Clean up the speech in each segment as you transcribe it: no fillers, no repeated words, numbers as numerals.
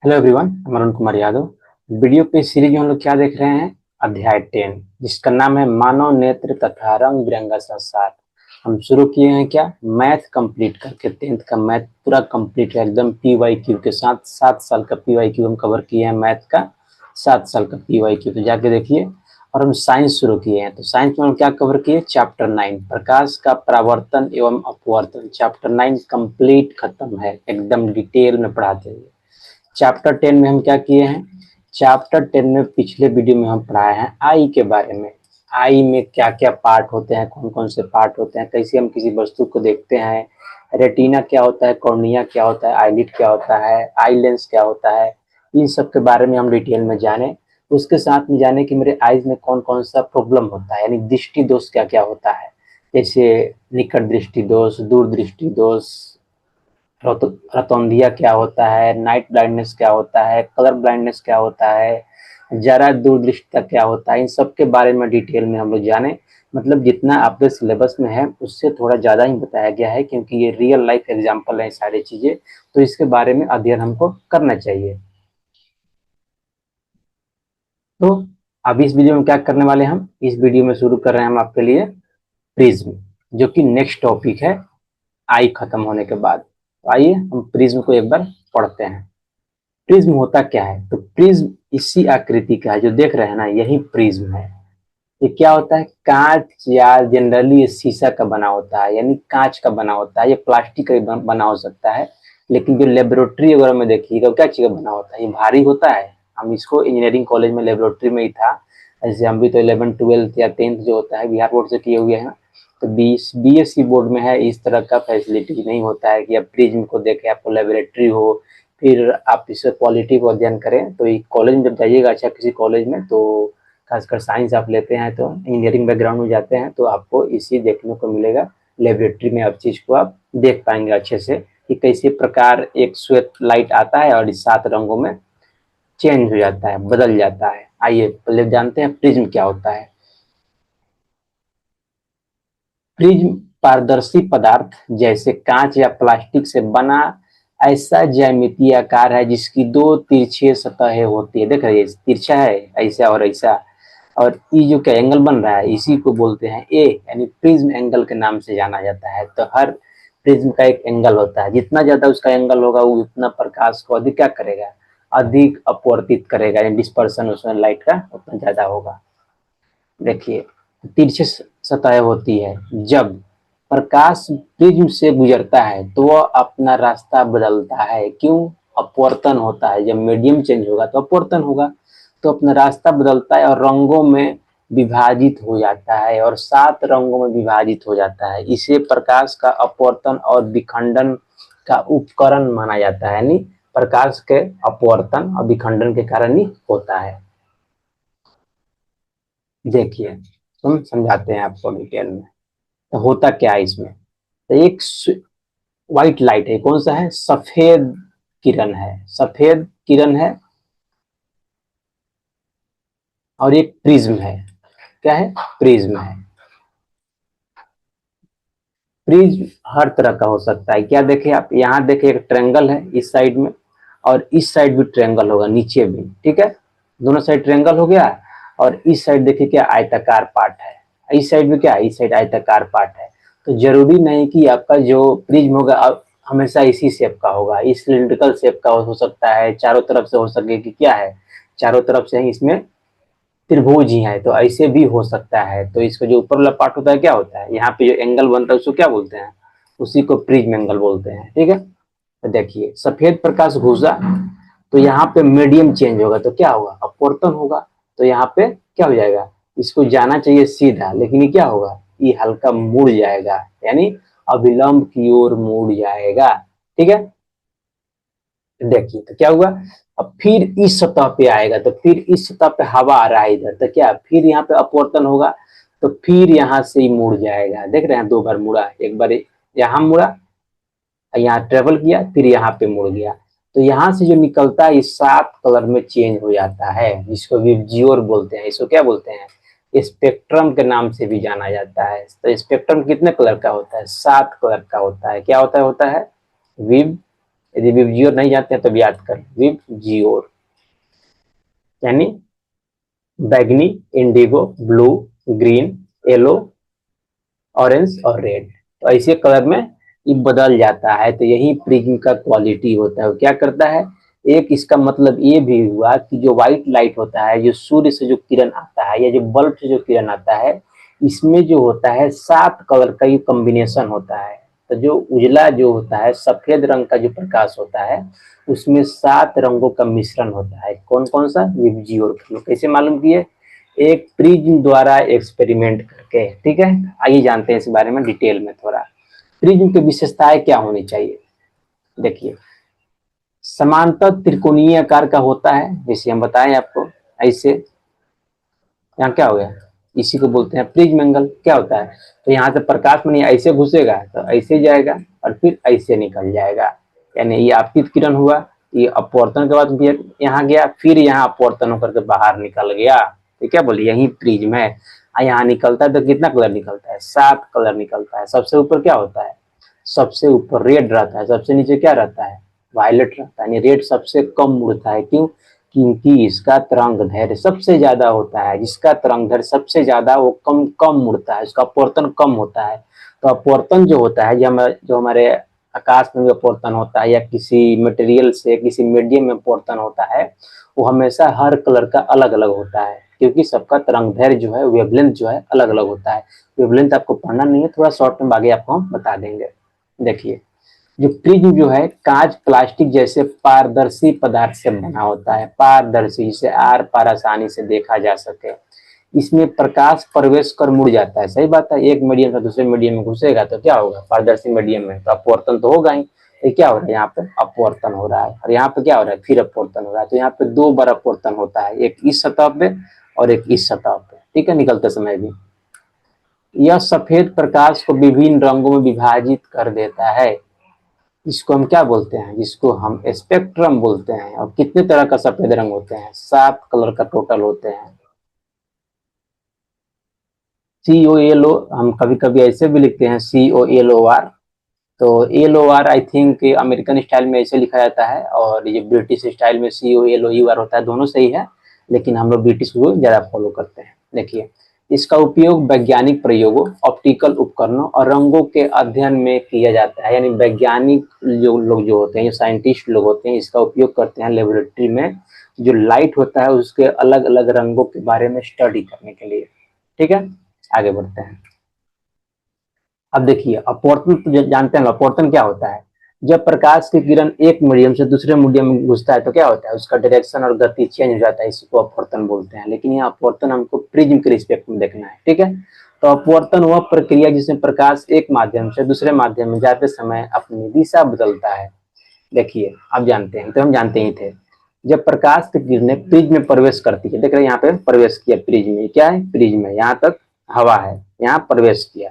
Hello everyone, मैं Arun Kumar Yadav. Video पे series में हम लोग क्या देख रहे हैं? अध्याय 10, जिसका नाम है मानव नेत्र तथा रंग बिरंगा संसार। हम शुरू किए हैं क्या, मैथ कंप्लीट करके। 10th का मैथ पूरा कंप्लीट है एकदम, PYQ के साथ। 7 साल का PYQ हम कवर किए हैं मैथ का। 7 साल का PYQ तो जाके देखिए। और हम साइंस शुरू किए हैं, तो साइंस में हम क्या कवर किए? चैप्टर 9, प्रकाश का परावर्तन एवं अपवर्तन। चैप्टर 9 कंप्लीट खत्म है, एकदम डिटेल में पढ़ाते हैं। चैप्टर 10 में हम क्या किए हैं? चैप्टर 10 में पिछले वीडियो में हम पढ़ाए हैं आई के बारे में। आई में क्या क्या पार्ट होते हैं, कौन कौन से पार्ट होते हैं, कैसे हम किसी वस्तु को देखते हैं, रेटिना क्या होता है, कॉर्निया क्या होता है, आईलिड क्या होता है, आई लेंस क्या होता है, इन सब के बारे में हम डिटेल में जाने। उसके साथ में जाने कि मेरे आईज में कौन कौन सा प्रॉब्लम होता है, यानी दृष्टि दोष क्या क्या होता है। जैसे निकट दृष्टि दोष, दूर दृष्टि दोष, रतौंधिया क्या होता है, नाइट ब्लाइंडनेस क्या होता है, कलर ब्लाइंडनेस क्या होता है, जरा दूरदृष्टि क्या होता है। इन सब के बारे में डिटेल में हम लोग जाने। मतलब जितना आपके सिलेबस में है उससे थोड़ा ज़्यादा ही बताया गया है, क्योंकि ये रियल लाइफ एग्जाम्पल है सारी चीज़ें, तो इसके बारे में अध्ययन हमको करना चाहिए। तो अब इस वीडियो में क्या करने वाले हैं? हम इस वीडियो में शुरू कर रहे हैं हम आपके लिए प्रिज्म, जो कि नेक्स्ट टॉपिक है आई खत्म होने के बाद। तो आइए हम प्रिज्म को एक बार पढ़ते हैं। प्रिज्म होता क्या है? तो प्रिज्म इसी आकृति का है जो देख रहे हैं ना, यही प्रिज्म है। ये क्या होता है? कांच या जनरली शीशा का बना होता है, यानी कांच का बना होता है। ये प्लास्टिक का भी बना हो सकता है, लेकिन जो लेबोरेटरी वगैरह में देखिएगा क्या चीज का बना होता है, ये भारी होता है। हम इसको इंजीनियरिंग कॉलेज में लेबोरेटरी में ही था। ऐसे हम भी तो 11th 12th या 10th जो होता है बिहार बोर्ड से किए हुए हैं। तो BSc बोर्ड में है, इस तरह का फैसिलिटी नहीं होता है कि आप प्रिज्म को देखें, आपको लेबोरेटरी हो, फिर आप इससे क्वालिटी को अध्ययन करें। तो ये कॉलेज में जब जाइएगा, अच्छा किसी कॉलेज में, तो खासकर साइंस आप लेते हैं तो इंजीनियरिंग बैकग्राउंड में जाते हैं तो आपको इसी देखने को मिलेगा। लेबोरेटरी में आप चीज को आप देख पाएंगे अच्छे से कि कैसे प्रकार एक श्वेत लाइट आता है और इस 7 रंगों में चेंज हो जाता है, बदल जाता है। आइए पहले जानते हैं प्रिज्म क्या होता है। प्रिज्म पारदर्शी पदार्थ जैसे कांच या प्लास्टिक से बना ऐसा ज्यामितीय आकार है जिसकी 2 तिरछे सतहें होती है। देख रहे हैं तिरछा है, ऐसा और ऐसा। और ये जो क्या एंगल बन रहा है इसी को बोलते हैं ए, यानी प्रिज्म एंगल के नाम से जाना जाता है। तो हर प्रिज्म का एक एंगल होता है, जितना ज्यादा उसका एंगल होगा वो उतना प्रकाश को अधिक क्या करेगा, अधिक अपवर्तित करेगा, यानी डिस्पर्सन उसमें लाइट का उतना ज्यादा होगा। देखिए तिरछे सतह होती है, जब प्रकाश प्रिज्म से गुजरता है तो वह अपना रास्ता बदलता है। क्यों? अपवर्तन होता है, जब मीडियम चेंज होगा तो अपवर्तन होगा, तो अपना रास्ता बदलता है और रंगों में विभाजित हो जाता है, और 7 रंगों में विभाजित हो जाता है। इसे प्रकाश का अपवर्तन और विखंडन का उपकरण माना जाता है, यानी प्रकाश के अपवर्तन और विखंडन के कारण ही होता है। देखिए हम समझाते हैं आपको डिटेल में। तो होता क्या है इसमें? तो एक व्हाइट लाइट है, कौन सा है? सफेद किरण है, सफेद किरण है। और एक प्रिज्म है, क्या है? प्रिज्म है। प्रिज्म हर तरह का हो सकता है। क्या देखे आप यहाँ, देखे एक ट्रेंगल है इस साइड में, और इस साइड भी ट्रेंगल होगा, नीचे भी, ठीक है। दोनों साइड ट्रेंगल हो गया। और इस साइड देखिए क्या आयताकार पार्ट है, इस साइड में क्या है, इस साइड आयताकार पार्ट है। तो जरूरी नहीं कि आपका जो प्रिज्म होगा अब हमेशा इसी शेप का होगा, इस सिलिंड्रिकल शेप का हो सकता है, चारों तरफ से हो सके कि क्या है, चारों तरफ से ही इसमें त्रिभुज ही है, तो ऐसे भी हो सकता है। तो इसका जो ऊपर वाला पार्ट होता है क्या होता है, यहाँ पे जो एंगल बनता है उसको क्या बोलते हैं? उसी को प्रिज्म एंगल बोलते हैं, ठीक है। तो देखिए सफेद प्रकाश घुसा तो यहाँ पे मीडियम चेंज होगा, तो क्या होगा, अपवर्तन होगा। तो यहाँ पे क्या हो जाएगा, इसको जाना चाहिए सीधा, लेकिन ये क्या होगा, ये हल्का मुड़ जाएगा, यानी अभिलंब की ओर मुड़ जाएगा, ठीक है। देखिए तो क्या हुआ, अब फिर इस सतह पे आएगा, तो फिर इस सतह पे हवा आ रहा है इधर, तो क्या फिर यहाँ पे अपवर्तन होगा, तो फिर यहाँ से ही मुड़ जाएगा। देख रहे हैं 2 बार मुड़ा, एक बार यहाँ मुड़ा, यहाँ ट्रेवल किया, फिर यहाँ पे मुड़ गया। तो यहाँ से जो निकलता है इस 7 कलर में चेंज हो जाता है, जिसको विबजियोर बोलते हैं। इसको क्या बोलते हैं? स्पेक्ट्रम के नाम से भी जाना जाता है। तो स्पेक्ट्रम कितने कलर का होता है? 7 कलर का होता है। क्या होता है? विब यदि विबजियोर नहीं जानते हैं तो याद कर विबजियोर, यानी बैगनी, Indigo, blue, green, yellow, orange और रेड। तो ऐसे कलर में ये बदल जाता है। तो यही प्रिज्म का क्वालिटी होता है। वो क्या करता है, एक इसका मतलब ये भी हुआ कि जो व्हाइट लाइट होता है, जो सूर्य से जो किरण आता है या जो बल्ब से जो किरण आता है, इसमें जो होता है 7 कलर का ये कॉम्बिनेशन होता है। तो जो उजला जो होता है, सफेद रंग का जो प्रकाश होता है, उसमें 7 रंगों का मिश्रण होता है। कौन कौन सा, विबजियोर। कैसे मालूम किए, एक प्रिज्म द्वारा एक्सपेरिमेंट करके। ठीक है, आइए जानते हैं इस बारे में डिटेल में थोड़ा। प्रिज्म की विशेषताएं क्या होनी चाहिए, देखिए। समांतर त्रिकोणीय आकार का होता है, जैसे हम बताएं आपको ऐसे। यहाँ क्या हो गया, इसी को बोलते हैं प्रिज्म एंगल। क्या होता है, तो यहाँ से प्रकाश में ऐसे घुसेगा तो ऐसे जाएगा और फिर ऐसे निकल जाएगा। यानी ये आपतित किरण हुआ, ये अपवर्तन के बाद फिर यहाँ गया, फिर यहाँ अपवर्तन होकर के बाहर निकल गया। तो क्या बोलिए, यही प्रिज्म है। यहाँ निकलता है तो कितना कलर निकलता है, 7 कलर निकलता है। सबसे ऊपर क्या होता है, सबसे ऊपर रेड रहता है, सबसे नीचे क्या रहता है, वायलेट रहता है। यानी रेड सबसे कम उड़ता है, क्यों, क्योंकि इसका तरंग दैर्घ्य सबसे ज्यादा होता है। जिसका तरंग दैर्घ्य सबसे ज्यादा वो कम कम उड़ता है, उसका अपवर्तन कम होता है। तो अपवर्तन जो होता है, जो हमारे आकाश में भी अपवर्तन होता है या किसी मटेरियल से किसी मीडियम में अपवर्तन होता है, वो हमेशा हर कलर का अलग अलग होता है, क्योंकि सबका तरंग दैर्घ्य जो है, वेवलेंथ जो है, अलग अलग होता है। वेवलेंथ आपको पढ़ना नहीं है, थोड़ा शॉर्ट में आगे आपको हम बता देंगे। देखिए, जो प्रिज्म जो है कांच प्लास्टिक जैसे पारदर्शी पदार्थ से बना होता है। पारदर्शी, जिसे आर पार आसानी से देखा जा सके। इसमें प्रकाश प्रवेश कर मुड़ जाता है। सही बात है, एक मीडियम से दूसरे मीडियम में घुसेगा तो क्या होगा, पारदर्शी मीडियम में तो अपवर्तन तो होगा ही। ये क्या हो रहा है, यहाँ पे अपवर्तन हो रहा है, और यहाँ पे क्या हो रहा है, फिर अपवर्तन हो रहा है। तो यहाँ पे 2 बार अपवर्तन होता है, एक इस सतह पे और एक इस सतह पे। ठीक है, निकलते समय भी यह सफेद प्रकाश को विभिन्न रंगों में विभाजित कर देता है। इसको हम क्या बोलते हैं, जिसको हम स्पेक्ट्रम बोलते हैं। और कितने तरह का सफेद रंग होते हैं, 7 कलर का टोटल होते हैं। COLO हम कभी कभी ऐसे भी लिखते हैं, COLOR। तो ELOR I think American style में ऐसे लिखा जाता है, और ये ब्रिटिश स्टाइल में COLOUR होता है। दोनों सही है, लेकिन हम लोग ब्रिटिश को ज्यादा फॉलो करते हैं। देखिए, इसका उपयोग वैज्ञानिक प्रयोगों, ऑप्टिकल उपकरणों और रंगों के अध्ययन में किया जाता है। यानी वैज्ञानिक जो लोग जो होते हैं, जो साइंटिस्ट लोग होते हैं, इसका उपयोग करते हैं लेबोरेटरी में, जो लाइट होता है उसके अलग अलग रंगों के बारे में स्टडी करने के लिए। ठीक है, आगे बढ़ते हैं। अब देखिए, अपवर्तन तो जानते हैं, अपवर्तन क्या होता है, जब प्रकाश की किरण एक मीडियम से दूसरे मीडियम में घुसता है तो क्या होता है, उसका डायरेक्शन और गति चेंज हो जाता है। इसी को अपवर्तन बोलते हैं। लेकिन यहाँ अपवर्तन हमको प्रिज्म के रिस्पेक्ट में देखना है। ठीक है, तो अपवर्तन वह प्रक्रिया जिसमें प्रकाश एक माध्यम से दूसरे माध्यम में जाते समय अपनी दिशा बदलता है। देखिए, आप जानते हैं, तो हम जानते ही थे, जब प्रकाश की किरणें प्रिज्म में प्रवेश करती है, देख रहे हैं यहाँ पे प्रवेश किया प्रिज्म में, क्या है, प्रिज्म है, यहाँ तक हवा है, यहाँ प्रवेश किया,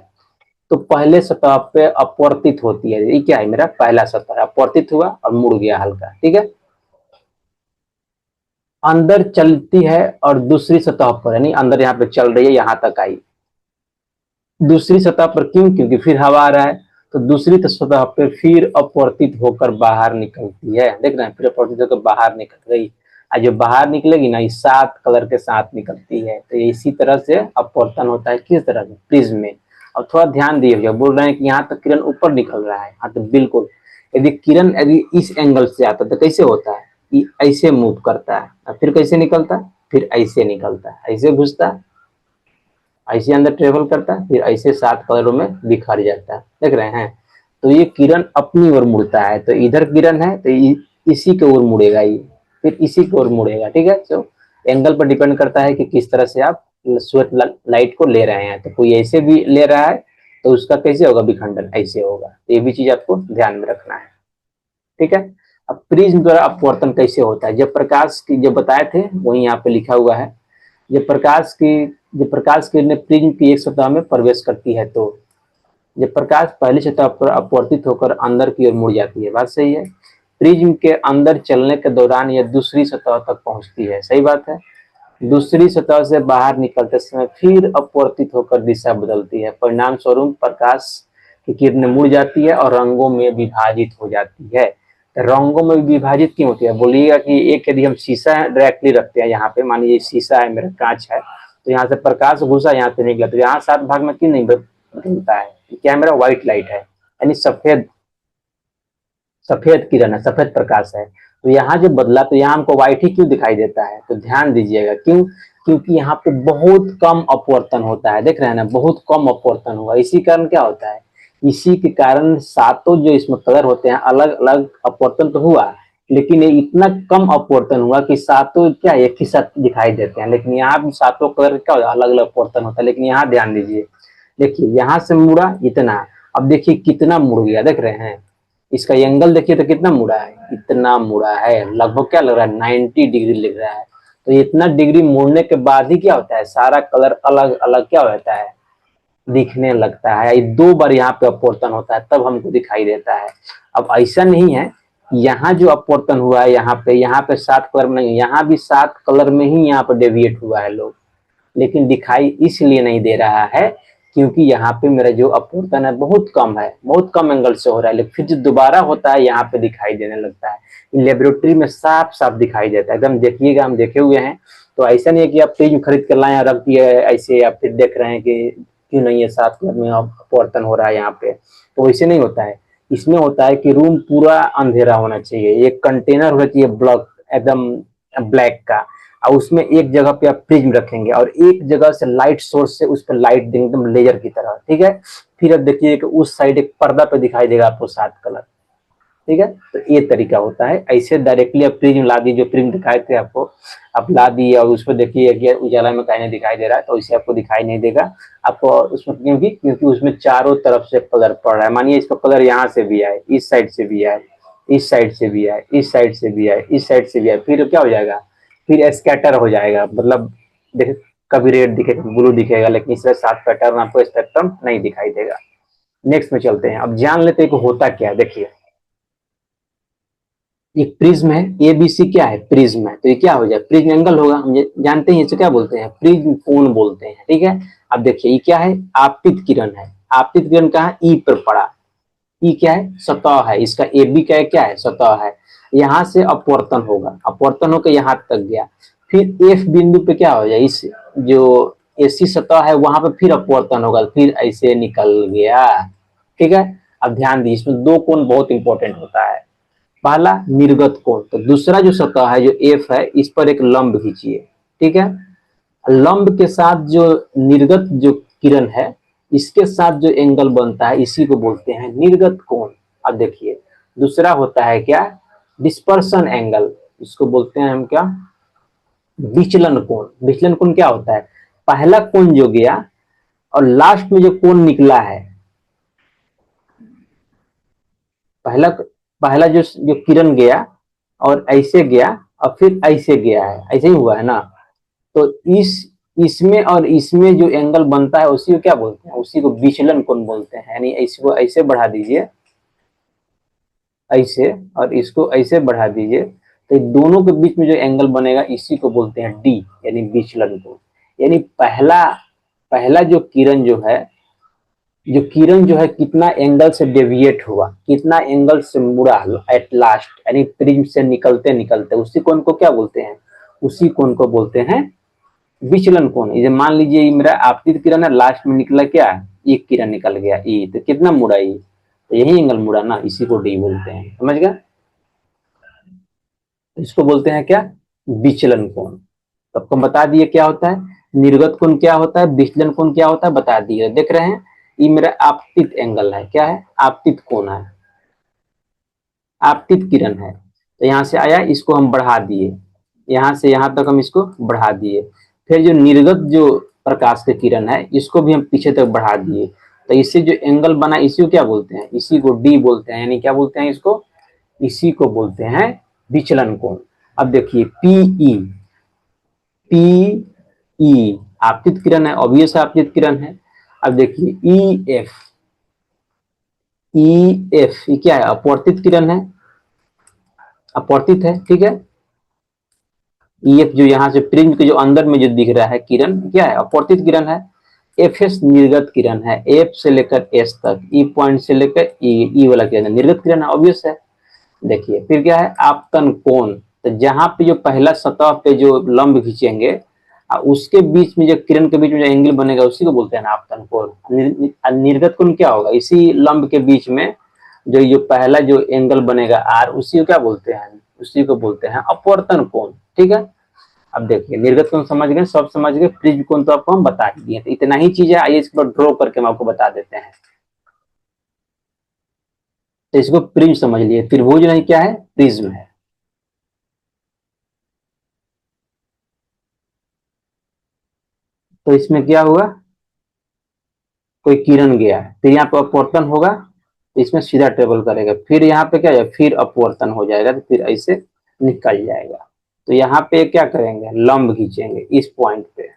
तो पहले सतह पे अपवर्तित होती है। ये क्या है, मेरा पहला सतह अपवर्तित हुआ और मुड़ गया हल्का। ठीक है, अंदर चलती है और दूसरी सतह पर, यानी अंदर यहाँ पे चल रही है, यहां तक आई, दूसरी सतह पर, क्यों, क्योंकि फिर हवा आ रहा है, तो दूसरी सतह पे फिर अपवर्तित होकर बाहर निकलती है। देख रहे हैं, फिर अपवर्तित होकर बाहर निकल गई। आज जो बाहर निकलेगी ना, ये 7 कलर के साथ निकलती है। तो इसी तरह से अपवर्तन होता है, किस तरह से, प्रिज्म में। अब थोड़ा ध्यान दिए, बोल रहे हैं कि यहाँ तक किरण ऊपर निकल रहा है, हाँ तो बिल्कुल, यदि किरण यदि इस एंगल से आता तो कैसे होता है, ये ऐसे मूव करता है, और फिर कैसे निकलता है, फिर ऐसे निकलता है, ऐसे घुसता है, ऐसे अंदर ट्रेवल करता है, फिर ऐसे 7 कलरों में बिखर जाता है। देख रहे हैं, तो ये किरण अपनी ओर मुड़ता है, तो इधर किरण है तो इसी के ओर मुड़ेगा, ये फिर इसी की ओर मुड़ेगा। ठीक है, तो एंगल पर डिपेंड करता है कि किस तरह से आप स्वेट लाइट को ले रहे हैं। तो कोई ऐसे भी ले रहा है तो उसका कैसे होगा, विखंडन ऐसे होगा। ये भी चीज आपको ध्यान में रखना है। ठीक है, अब प्रिज्म द्वारा अपवर्तन कैसे होता है, जब प्रकाश की, जो बताए थे वही यहाँ पे लिखा हुआ है, जब प्रकाश किरणें प्रिज्म की एक सतह में प्रवेश करती है, तो जब प्रकाश पहली सतह पर अपवर्तित होकर अंदर की ओर मुड़ जाती है, बात सही है, प्रिज्म के अंदर चलने के दौरान यह दूसरी सतह तक पहुंचती है। सही बात है, दूसरी सतह से बाहर निकलते समय फिर अपवर्तित होकर दिशा बदलती है। परिणाम स्वरूप प्रकाश की किरणें मुड़ जाती है और रंगों में विभाजित हो जाती है। रंगों में विभाजित क्यों होती है? बोलिएगा कि एक यदि हम शीशा डायरेक्टली रखते हैं यहाँ पे, मान लीजिए शीशा है, मेरा कांच है, तो यहाँ से प्रकाश घुसा, यहाँ से निकला, तो यहाँ 7 भाग में क्यों नहीं बदलता है? क्या है? मेरा व्हाइट लाइट है, यानी सफेद सफेद किरण है, सफेद प्रकाश है। तो यहाँ जो बदला, तो यहाँ हमको व्हाइट ही क्यों दिखाई देता है? तो ध्यान दीजिएगा, क्यों? क्योंकि यहाँ पे बहुत कम अपवर्तन होता है, देख रहे हैं ना, बहुत कम अपवर्तन हुआ। इसी कारण क्या होता है, इसी के कारण सातों जो इसमें कलर होते हैं अलग अलग अपवर्तन तो हुआ, लेकिन ये इतना कम अपवर्तन हुआ कि सातों क्या एक ही साथ दिखाई देते हैं। लेकिन यहाँ भी सातों कलर क्या होता है, अलग अलग अपवर्तन होता है। लेकिन यहाँ ध्यान दीजिए, देखिए यहाँ से मुड़ा इतना, अब देखिए कितना मुड़ गया, देख रहे हैं? इसका एंगल देखिए तो कितना मुड़ा है, इतना मुड़ा है, लगभग क्या लग रहा है, 90 डिग्री लग रहा है। तो इतना डिग्री मुड़ने के बाद ही क्या होता है, सारा कलर अलग अलग क्या होता है, दिखने लगता है। ये 2 बार यहाँ पे अपवर्तन होता है, तब हमको दिखाई देता है। अब ऐसा नहीं है, यहाँ जो अपवर्तन हुआ है यहाँ पे 7 कलर में नहीं, यहाँ भी 7 कलर में ही यहाँ पे डेविएट हुआ है लोग, लेकिन दिखाई इसलिए नहीं दे रहा है क्योंकि यहाँ पे मेरा जो अपवर्तन है बहुत कम है, बहुत कम एंगल से हो रहा है। लेकिन फिर जो दोबारा होता है यहाँ पे दिखाई देने लगता है। लेबोरेटरी में साफ साफ दिखाई देता है, एकदम देखिएगा, हम देखे हुए हैं। तो ऐसा नहीं है कि आप प्रिज्म खरीद कर लाए रख दिए ऐसे, आप फिर देख रहे हैं कि क्यों नहीं है 7 कलर में अपवर्तन हो रहा है यहाँ पे, तो वैसे नहीं होता है। इसमें होता है कि रूम पूरा अंधेरा होना चाहिए, एक कंटेनर होना चाहिए ब्लॉक एकदम ब्लैक का, और उसमें एक जगह पे आप प्रिज्म रखेंगे और एक जगह से लाइट सोर्स से उस पर लाइट देंगे एकदम लेजर की तरह, ठीक है? फिर अब देखिए कि उस साइड एक पर्दा पे दिखाई देगा आपको 7 कलर, ठीक है? तो ये तरीका होता है। ऐसे डायरेक्टली आप प्रिज्म ला दी, जो प्रिज्म दिखाए थे आपको, आप ला दिए और उसमें देखिए कि उजाला में कहीं नहीं दिखाई दे रहा है, तो इसे आपको दिखाई नहीं देगा आपको उसमें, क्योंकि उसमें चारों तरफ से कलर पड़ रहा है। मानिए इसका कलर यहाँ से भी आए, इस साइड से भी आए, इस साइड से भी आए, इस साइड से भी आए, इस साइड से भी आए, फिर क्या हो जाएगा, फिर स्कैटर हो जाएगा। मतलब देख, कभी रेड दिखेगा, ब्लू दिखेगा, लेकिन इसमें 7 पैटर्न आपको स्पेक्ट्रम नहीं दिखाई देगा। नेक्स्ट में चलते हैं, अब जान लेते हैं कि होता क्या है। देखिए एक प्रिज्म है, एबीसी क्या है, प्रिज्म है, तो ये क्या हो जाए, प्रिज्म एंगल होगा। हम जानते हैं इसे क्या बोलते हैं, प्रिज्म कोण बोलते हैं, ठीक है? अब देखिए ये क्या है, आपतित किरण है। आपतित किरण कहाँ, ई पर पड़ा, ई क्या है, सतह है, इसका ए बी क्या है, सतह है। यहाँ से अपवर्तन होगा, अपवर्तन होकर यहाँ तक गया, फिर एफ बिंदु पे क्या हो जाए, इस जो एसी सतह है वहां पे फिर अपवर्तन होगा, फिर ऐसे निकल गया, ठीक है? अब ध्यान दीजिए, इसमें 2 कोण बहुत इंपॉर्टेंट होता है। पहला निर्गत कोण, तो दूसरा जो सतह है जो एफ है, इस पर एक लंब खींचिए, ठीक है? लंब के साथ जो निर्गत जो किरण है, इसके साथ जो एंगल बनता है, इसी को बोलते हैं निर्गत कोण। अब देखिए दूसरा होता है क्या, डिस्पर्सन एंगल, इसको बोलते हैं हम क्या, विचलन कोण। विचलन कोण क्या होता है, पहला कोण जो गया और लास्ट में जो कोण निकला है, पहला पहला जो किरण गया और ऐसे गया और फिर ऐसे गया है, ऐसे ही हुआ है ना, तो इसमें और इसमें जो एंगल बनता है उसी को क्या बोलते हैं, उसी को विचलन कोण बोलते हैं। यानी इसको ऐसे बढ़ा दीजिए, ऐसे, और इसको ऐसे बढ़ा दीजिए, तो दोनों के बीच में जो एंगल बनेगा इसी को बोलते हैं डी, यानी विचलन कोण। यानी पहला पहला जो किरण जो है कितना एंगल से डेविएट हुआ, कितना एंगल से मुड़ा एट लास्ट, यानी प्रिज्म से निकलते निकलते, उसी कोण को क्या बोलते हैं, उसी कोण को बोलते हैं विचलन कोण। ये मान लीजिए ये मेरा आपतित किरण है, लास्ट में निकला क्या, एक किरण निकल गया ई, तो कितना मुड़ा ई, तो यही एंगल मुड़ा ना, इसी को डी बोलते हैं, समझ गया? इसको बोलते हैं क्या, विचलन कोण। तो आपको बता दिए क्या होता है, निर्गत कोण क्या होता है, विचलन कोण क्या होता है, बता दिए। देख रहे हैं ये मेरा आपतित एंगल है, क्या है, आपतित कोण है, आपतित किरण है। तो यहाँ से आया, इसको हम बढ़ा दिए, यहाँ से यहाँ तक हम इसको बढ़ा दिए। फिर जो निर्गत जो प्रकाश के किरण है, इसको भी हम पीछे तक बढ़ा दिए, तो इससे जो एंगल बना इसी को क्या बोलते हैं, इसी को डी बोलते हैं। यानी क्या बोलते हैं इसको, इसी को बोलते हैं विचलन कोण। अब देखिए पीई, पीई आपतित किरण है, ऑब्वियस आपतित किरण है। अब देखिए ई एफ, ई एफ ये क्या है, अपवर्तित किरण है, अपवर्तित है, ठीक है? ई एफ जो यहाँ से प्रिज्म के जो अंदर में जो दिख रहा है किरण, क्या है, अपवर्तित किरण है। एफ एस निर्गत किरण है, एफ से लेकर एस तक, ई पॉइंट से लेकर ई वाला किरण है, निर्गत किरण है, ऑब्वियस है। देखिए फिर क्या है, आपतन कोण। तो जहां पे जो पहला सतह पे जो लंब खींचेंगे उसके बीच में जो किरण के बीच में जो एंगल बनेगा उसी को बोलते हैं ना आपतन कोण। निर्गत कोण क्या होगा, इसी लंब के बीच में जो पहला जो एंगल बनेगा आर, उसी को क्या बोलते हैं, उसी को बोलते हैं अपवर्तन कोण। ठीक है, अब देखिए निर्गत कोण समझ गए, सब समझ गए, प्रिज्म कोण तो आपको हम बता ही दिए। तो इतना ही चीज है, आइए इस पर ड्रॉ करके हम आपको बता देते हैं। तो इसको प्रिज्म समझ लिए, त्रिभुज नहीं क्या है, प्रिज्म है। तो इसमें क्या हुआ, कोई किरण गया है, फिर यहाँ पे अपवर्तन होगा, तो इसमें सीधा ट्रेवल करेगा, फिर यहाँ पे क्या है, फिर अपवर्तन हो जाएगा, तो फिर ऐसे निकल जाएगा। तो यहाँ पे क्या करेंगे, लंब खींचेंगे इस पॉइंट पे,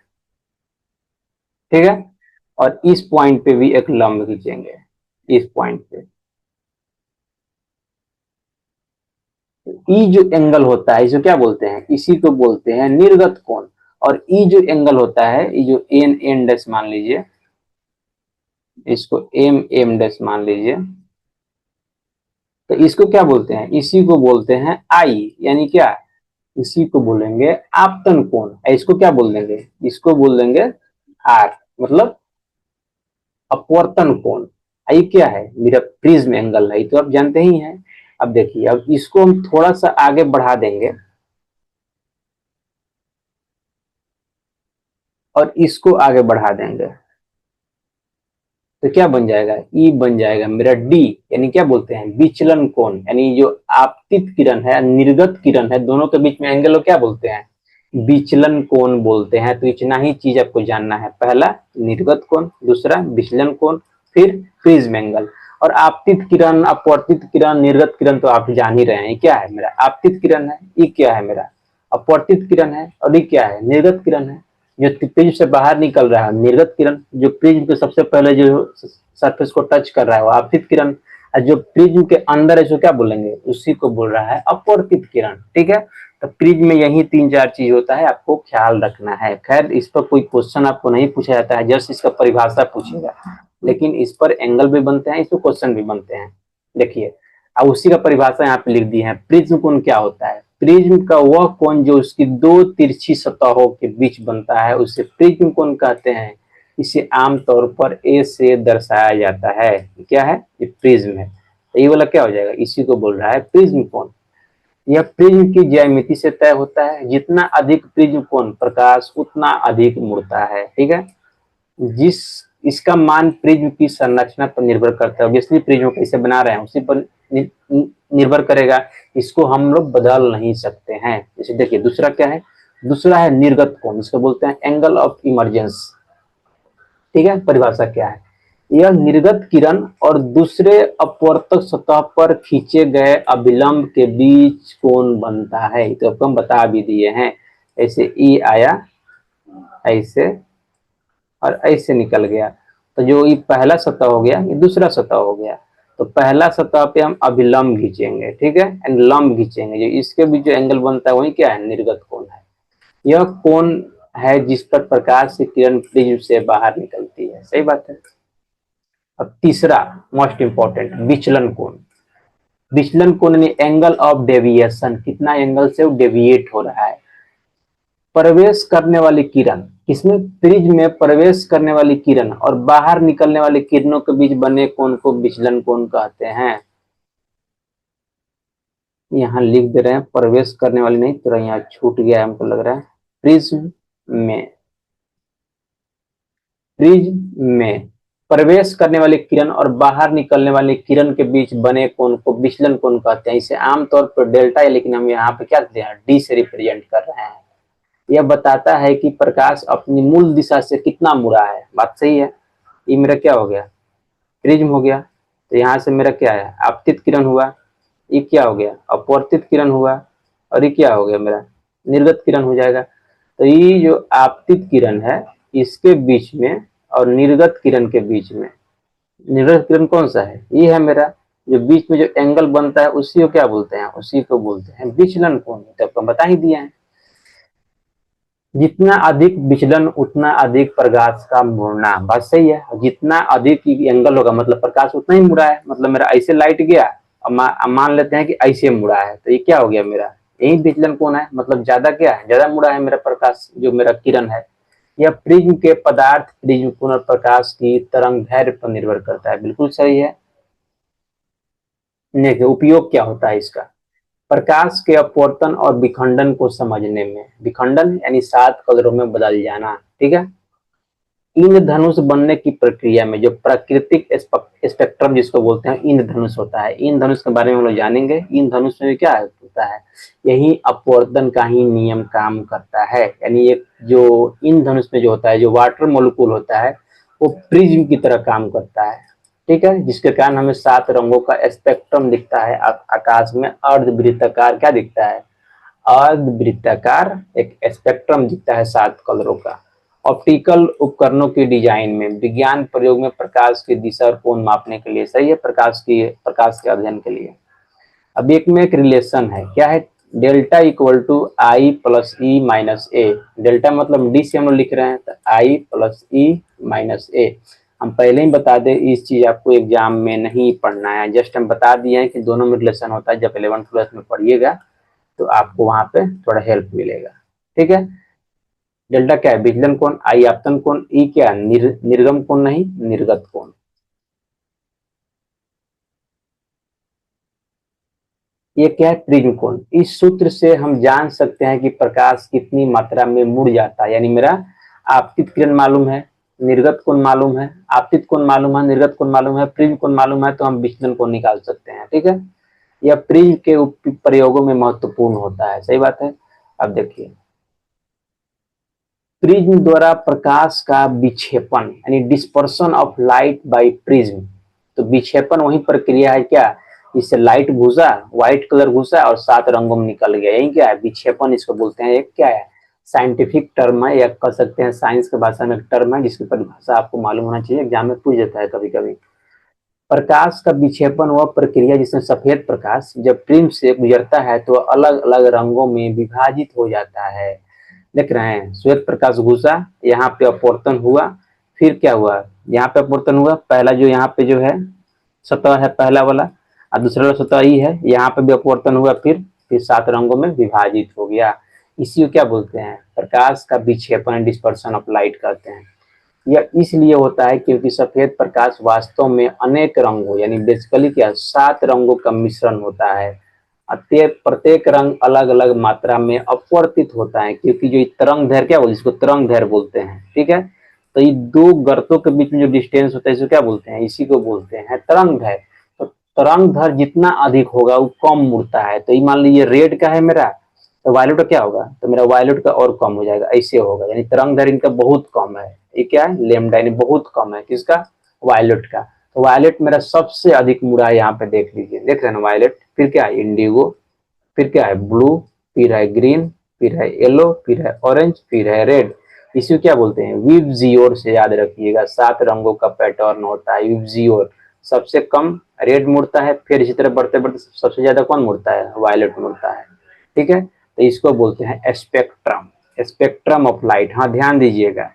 ठीक है, और इस पॉइंट पे भी एक लंब खींचेंगे, इस पॉइंट पे। ई जो एंगल होता है इसे क्या बोलते हैं, इसी को बोलते हैं निर्गत कोण। और ई जो एंगल होता है, ये जो एन एन डैश मान लीजिए, इसको एम एम डैश मान लीजिए, तो इसको क्या बोलते हैं, इसी को बोलते हैं आई, यानी क्या, इसी को बोलेंगे आपतन कोण। इसको क्या बोल देंगे, इसको बोल देंगे आर, मतलब अपवर्तन कोण। आई क्या है, मेरा प्रिज्म एंगल है, तो आप जानते ही हैं। अब देखिए, अब इसको हम थोड़ा सा आगे बढ़ा देंगे और इसको आगे बढ़ा देंगे, तो क्या बन जाएगा, ई बन जाएगा मेरा डी, यानी क्या बोलते हैं विचलन कोण। यानी जो आपतित किरण है, निर्गत किरण है, दोनों के बीच में एंगल को क्या बोलते हैं, विचलन कोण बोलते हैं। तो इतना ही चीज आपको जानना है, पहला निर्गत कोण, दूसरा विचलन कोण, फिर प्रिज्म एंगल। और आपतित किरण, अपवर्तित किरण, निर्गत किरण तो आप जान ही रहे हैं, क्या है मेरा आपतित किरण है, ये क्या है मेरा अपवर्तित किरण है, और ये क्या है निर्गत किरण है। जो प्रिज्म से बाहर निकल रहा है निर्गत किरण, जो प्रिज्म के सबसे पहले जो सरफेस को टच कर रहा है वो आपतित किरण, और जो प्रिज्म के अंदर है, इसको क्या बोलेंगे, उसी को बोल रहा है अपवर्तित किरण। ठीक है, तो प्रिज्म में यही तीन चार चीज होता है, आपको ख्याल रखना है। खैर इस पर कोई क्वेश्चन आपको नहीं पूछा जाता है, जस्ट इसका परिभाषा पूछेगा, लेकिन इस पर एंगल भी बनते हैं, इस पर क्वेश्चन भी बनते हैं। देखिए, अब उसी का परिभाषा यहाँ पे लिख दी है। प्रिज्म कोण क्या होता है, प्रिज्म का वह कोण जो उसकी दो तिरछी सतहों के बीच बनता है उसे प्रिज्म कोण कहते हैं। इसे आमतौर पर ए से दर्शाया जाता है। क्या है, ये प्रिज्म है। तो ये वाला क्या हो जाएगा, इसी को बोल रहा है प्रिज्म कोण। यह प्रिज्म की ज्यामिति से तय होता है, जितना अधिक प्रिज्म कोण प्रकाश उतना अधिक मुड़ता है। ठीक है, जिस इसका मान प्रिज्म की संरचना पर निर्भर करता है, ऑब्वियसली प्रिज्म कैसे बना रहे हैं उसी पर निर्भर करेगा, इसको हम लोग बदल नहीं सकते हैं। जैसे देखिए दूसरा क्या है, दूसरा है निर्गत कोण, इसको बोलते हैं एंगल ऑफ इमर्जेंस। ठीक है, परिभाषा क्या है, यह निर्गत किरण और दूसरे अपवर्तक सतह पर खींचे गए अभिलंब के बीच कोण बनता है। तो आपको हम बता भी दिए हैं, ऐसे ई आया, ऐसे, और ऐसे निकल गया, तो जो ये पहला सतह हो गया, ये दूसरा सतह हो गया। तो पहला सतह पे हम अभिलंब खींचेंगे, ठीक है, एंड लंब खींचेंगे, जो इसके बीच जो एंगल बनता है वही क्या है, निर्गत कोण है। यह कोण है जिस पर प्रकाश की किरण प्रिज्म से बाहर निकलती है। सही बात है। अब तीसरा मोस्ट इंपॉर्टेंट, विचलन कोण। विचलन कोण यानी एंगल ऑफ डेविएशन, कितना एंगल से वो डेविएट हो रहा है। प्रवेश करने वाली किरण, किसमें, प्रिज्म में प्रवेश करने वाली किरण और बाहर निकलने वाली किरणों के बीच बने कोण को विचलन कोण कहते हैं। यहाँ लिख दे रहे हैं प्रवेश करने वाली, नहीं तो यहाँ छूट गया है हमको लग रहा है। प्रिज्म में, प्रिज्म में प्रवेश करने वाली किरण और बाहर निकलने वाली किरण के बीच बने कोण को विचलन कोण कहते हैं। इसे आमतौर पर डेल्टा है, लेकिन हम यहाँ पे क्या करते हैं, डी से रिप्रेजेंट कर रहे हैं। यह बताता है कि प्रकाश अपनी मूल दिशा से कितना मुड़ा है। बात सही है। ये मेरा क्या हो गया, प्रिज्म हो गया। तो यहाँ से मेरा क्या है, आपतित किरण हुआ, ये क्या हो गया, अपवर्तित किरण हुआ, और ये क्या हो गया मेरा निर्गत किरण हो जाएगा। तो ये जो आपतित किरण है इसके बीच में और निर्गत किरण के बीच में, निर्गत किरण कौन सा है, ये है मेरा, जो बीच में जो एंगल बनता है उसी को क्या बोलते हैं, उसी को बोलते हैं विचलन कोण। तो आपको बता ही दिया है, जितना अधिक विचलन उतना अधिक प्रकाश का मुड़ना। बात सही है, जितना अधिक एंगल होगा मतलब प्रकाश उतना ही मुड़ा है। मतलब मेरा ऐसे लाइट गया अब मान लेते हैं कि ऐसे मुड़ा है, तो ये क्या हो गया मेरा, यही विचलन कोण है, मतलब ज्यादा क्या है, ज्यादा मुड़ा है मेरा प्रकाश, जो मेरा किरण है। यह प्रिज्म के पदार्थ, प्रिज्म कोण और प्रकाश की तरंग दैर्ध्य पर निर्भर करता है। बिल्कुल सही है। देखिए उपयोग क्या होता है इसका, प्रकाश के अपवर्तन और विखंडन को समझने में, विखंडन यानी 7 कलरों में बदल जाना, ठीक है। इंद्रधनुष बनने की प्रक्रिया में जो प्राकृतिक स्पेक्ट्रम जिसको बोलते हैं इंद्रधनुष होता है, इंद्रधनुष के बारे में हम लोग जानेंगे। इंद्रधनुष में क्या होता है, यही अपवर्तन का ही नियम काम करता है। यानी एक जो इंद्रधनुष में जो होता है, जो वाटर मोलिक्यूल होता है, वो प्रिज्म की तरह काम करता है, ठीक है, जिसके कारण हमें 7 रंगों का स्पेक्ट्रम दिखता है आकाश में, अर्धवृत्ताकार क्या दिखता है, अर्धवृत्ताकार एक स्पेक्ट्रम दिखता है 7 कलरों का। ऑप्टिकल उपकरणों के डिजाइन में, विज्ञान प्रयोग में प्रकाश की दिशा और कोण मापने के लिए, सही है, प्रकाश के अध्ययन के लिए। अब एक में एक रिलेशन है, क्या है, delta equal to I plus E minus A. Delta मतलब डी से हम लोग लिख रहे हैं, तो आई प्लस ई माइनस ए। हम पहले ही बता दें, इस चीज आपको एग्जाम में नहीं पढ़ना है, जस्ट हम बता दिए हैं कि दोनों में रिलेशन होता है। जब 11 प्लस में पढ़िएगा तो आपको वहां पे थोड़ा हेल्प मिलेगा, ठीक है। डेल्टा क्या है, विचलन कोण, आई आपतन कोण, ई क्या, निर्गम कोण नहीं निर्गत कोण। ये क्या है, प्रिज्म कोण। इस सूत्र से हम जान सकते हैं कि प्रकाश कितनी मात्रा में मुड़ जाता है। यानी मेरा आपतित किरण मालूम है, निर्गत कोण मालूम है, आपतित कोण मालूम है, निर्गत कोण मालूम है, प्रिज्म कोण मालूम है, तो हम विचलन कोण निकाल सकते हैं, ठीक है। यह प्रिज्म के प्रयोगों में महत्वपूर्ण होता है, सही बात है। अब देखिए, प्रिज्म द्वारा प्रकाश का विक्षेपण यानी dispersion of light by prism. तो विक्षेपण वही प्रक्रिया है क्या, इससे लाइट घुसा, व्हाइट कलर घुसा और 7 रंगों में निकल गया, यही क्या है विक्षेपण इसको बोलते हैं। एक क्या है, साइंटिफिक टर्म है, या कह सकते हैं साइंस की भाषा में एक टर्म है, जिसकी परिभाषा आपको मालूम होना चाहिए, एग्जाम में पूछ जाता है कभी कभी। प्रकाश का विक्षेपण वह प्रक्रिया जिसमें सफेद प्रकाश जब प्रिज्म से गुजरता है तो अलग अलग रंगों में विभाजित हो जाता है। देख रहे हैं, श्वेत प्रकाश घुसा, यहाँ पे अपवर्तन हुआ, फिर क्या हुआ, यहाँ पे अपवर्तन हुआ, पहला जो यहाँ पे जो है सतह है पहला वाला, और दूसरा वाला सतह ही है, यहाँ पे भी अपवर्तन हुआ, फिर 7 रंगों में विभाजित हो गया। इसी को क्या बोलते हैं, प्रकाश का विक्षेपण, डिस्पर्सन ऑफ लाइट कहते हैं। यह इसलिए होता है क्योंकि सफेद प्रकाश वास्तव में अनेक रंगों यानी बेसिकली क्या 7 रंगों का मिश्रण होता है। प्रत्येक रंग अलग अलग मात्रा में अपवर्तित होता है, क्योंकि जो तरंग दैर्ध्य क्या बोलते हैं, इसको तरंग दैर्ध्य बोलते हैं, ठीक है। तो ये दो गर्तों के बीच में जो डिस्टेंस होता है इसको क्या बोलते हैं, इसी को बोलते हैं तरंग दैर्ध्य। तो तरंग दैर्ध्य जितना अधिक होगा वो कम मुड़ता है। तो ये मान लीजिए रेड का है मेरा, तो वायलेट का क्या होगा, तो मेरा वायलेट का और कम हो जाएगा, ऐसे होगा। यानी तरंग दैर्ध्य इनका बहुत कम है, ये क्या है लेमडा, यानी बहुत कम है किसका, वायलेट का। तो वायलेट मेरा सबसे अधिक मुड़ा है, यहाँ पे देख लीजिए, देख रहे हैं वायलेट, फिर क्या है इंडिगो, फिर क्या है ब्लू, फिर है ग्रीन, फिर है येलो, फिर है ऑरेंज, फिर है रेड। इसी क्या बोलते हैं, विबजियोर से याद रखिएगा, 7 रंगों का पैटर्न होता है विबजियोर। सबसे कम रेड मुड़ता है, फिर इसी तरह बढ़ते बढ़ते सबसे ज्यादा कौन मुड़ता है, वायलेट मुड़ता है, ठीक है। तो इसको बोलते हैं स्पेक्ट्रम, स्पेक्ट्रम ऑफ लाइट। हाँ ध्यान दीजिएगा,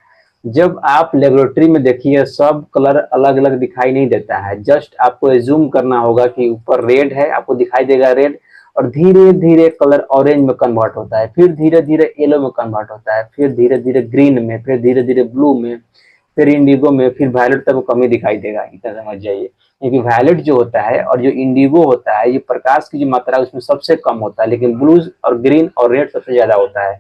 जब आप लेबोरेटरी में देखिए सब कलर अलग अलग दिखाई नहीं देता है, जस्ट आपको एज्यूम करना होगा कि ऊपर रेड है, आपको दिखाई देगा रेड, और धीरे धीरे कलर ऑरेंज में कन्वर्ट होता है, फिर धीरे धीरे येलो में कन्वर्ट होता है, फिर धीरे धीरे ग्रीन में, फिर धीरे धीरे ब्लू में, फिर इंडिगो में, फिर वायलेट तक कम ही दिखाई देगा, इतना समझ जाइए। क्योंकि वायलेट जो होता है और जो इंडिगो होता है, ये प्रकाश की जो मात्रा है उसमें सबसे कम होता है, लेकिन ब्लू और ग्रीन और रेड सबसे ज्यादा होता है।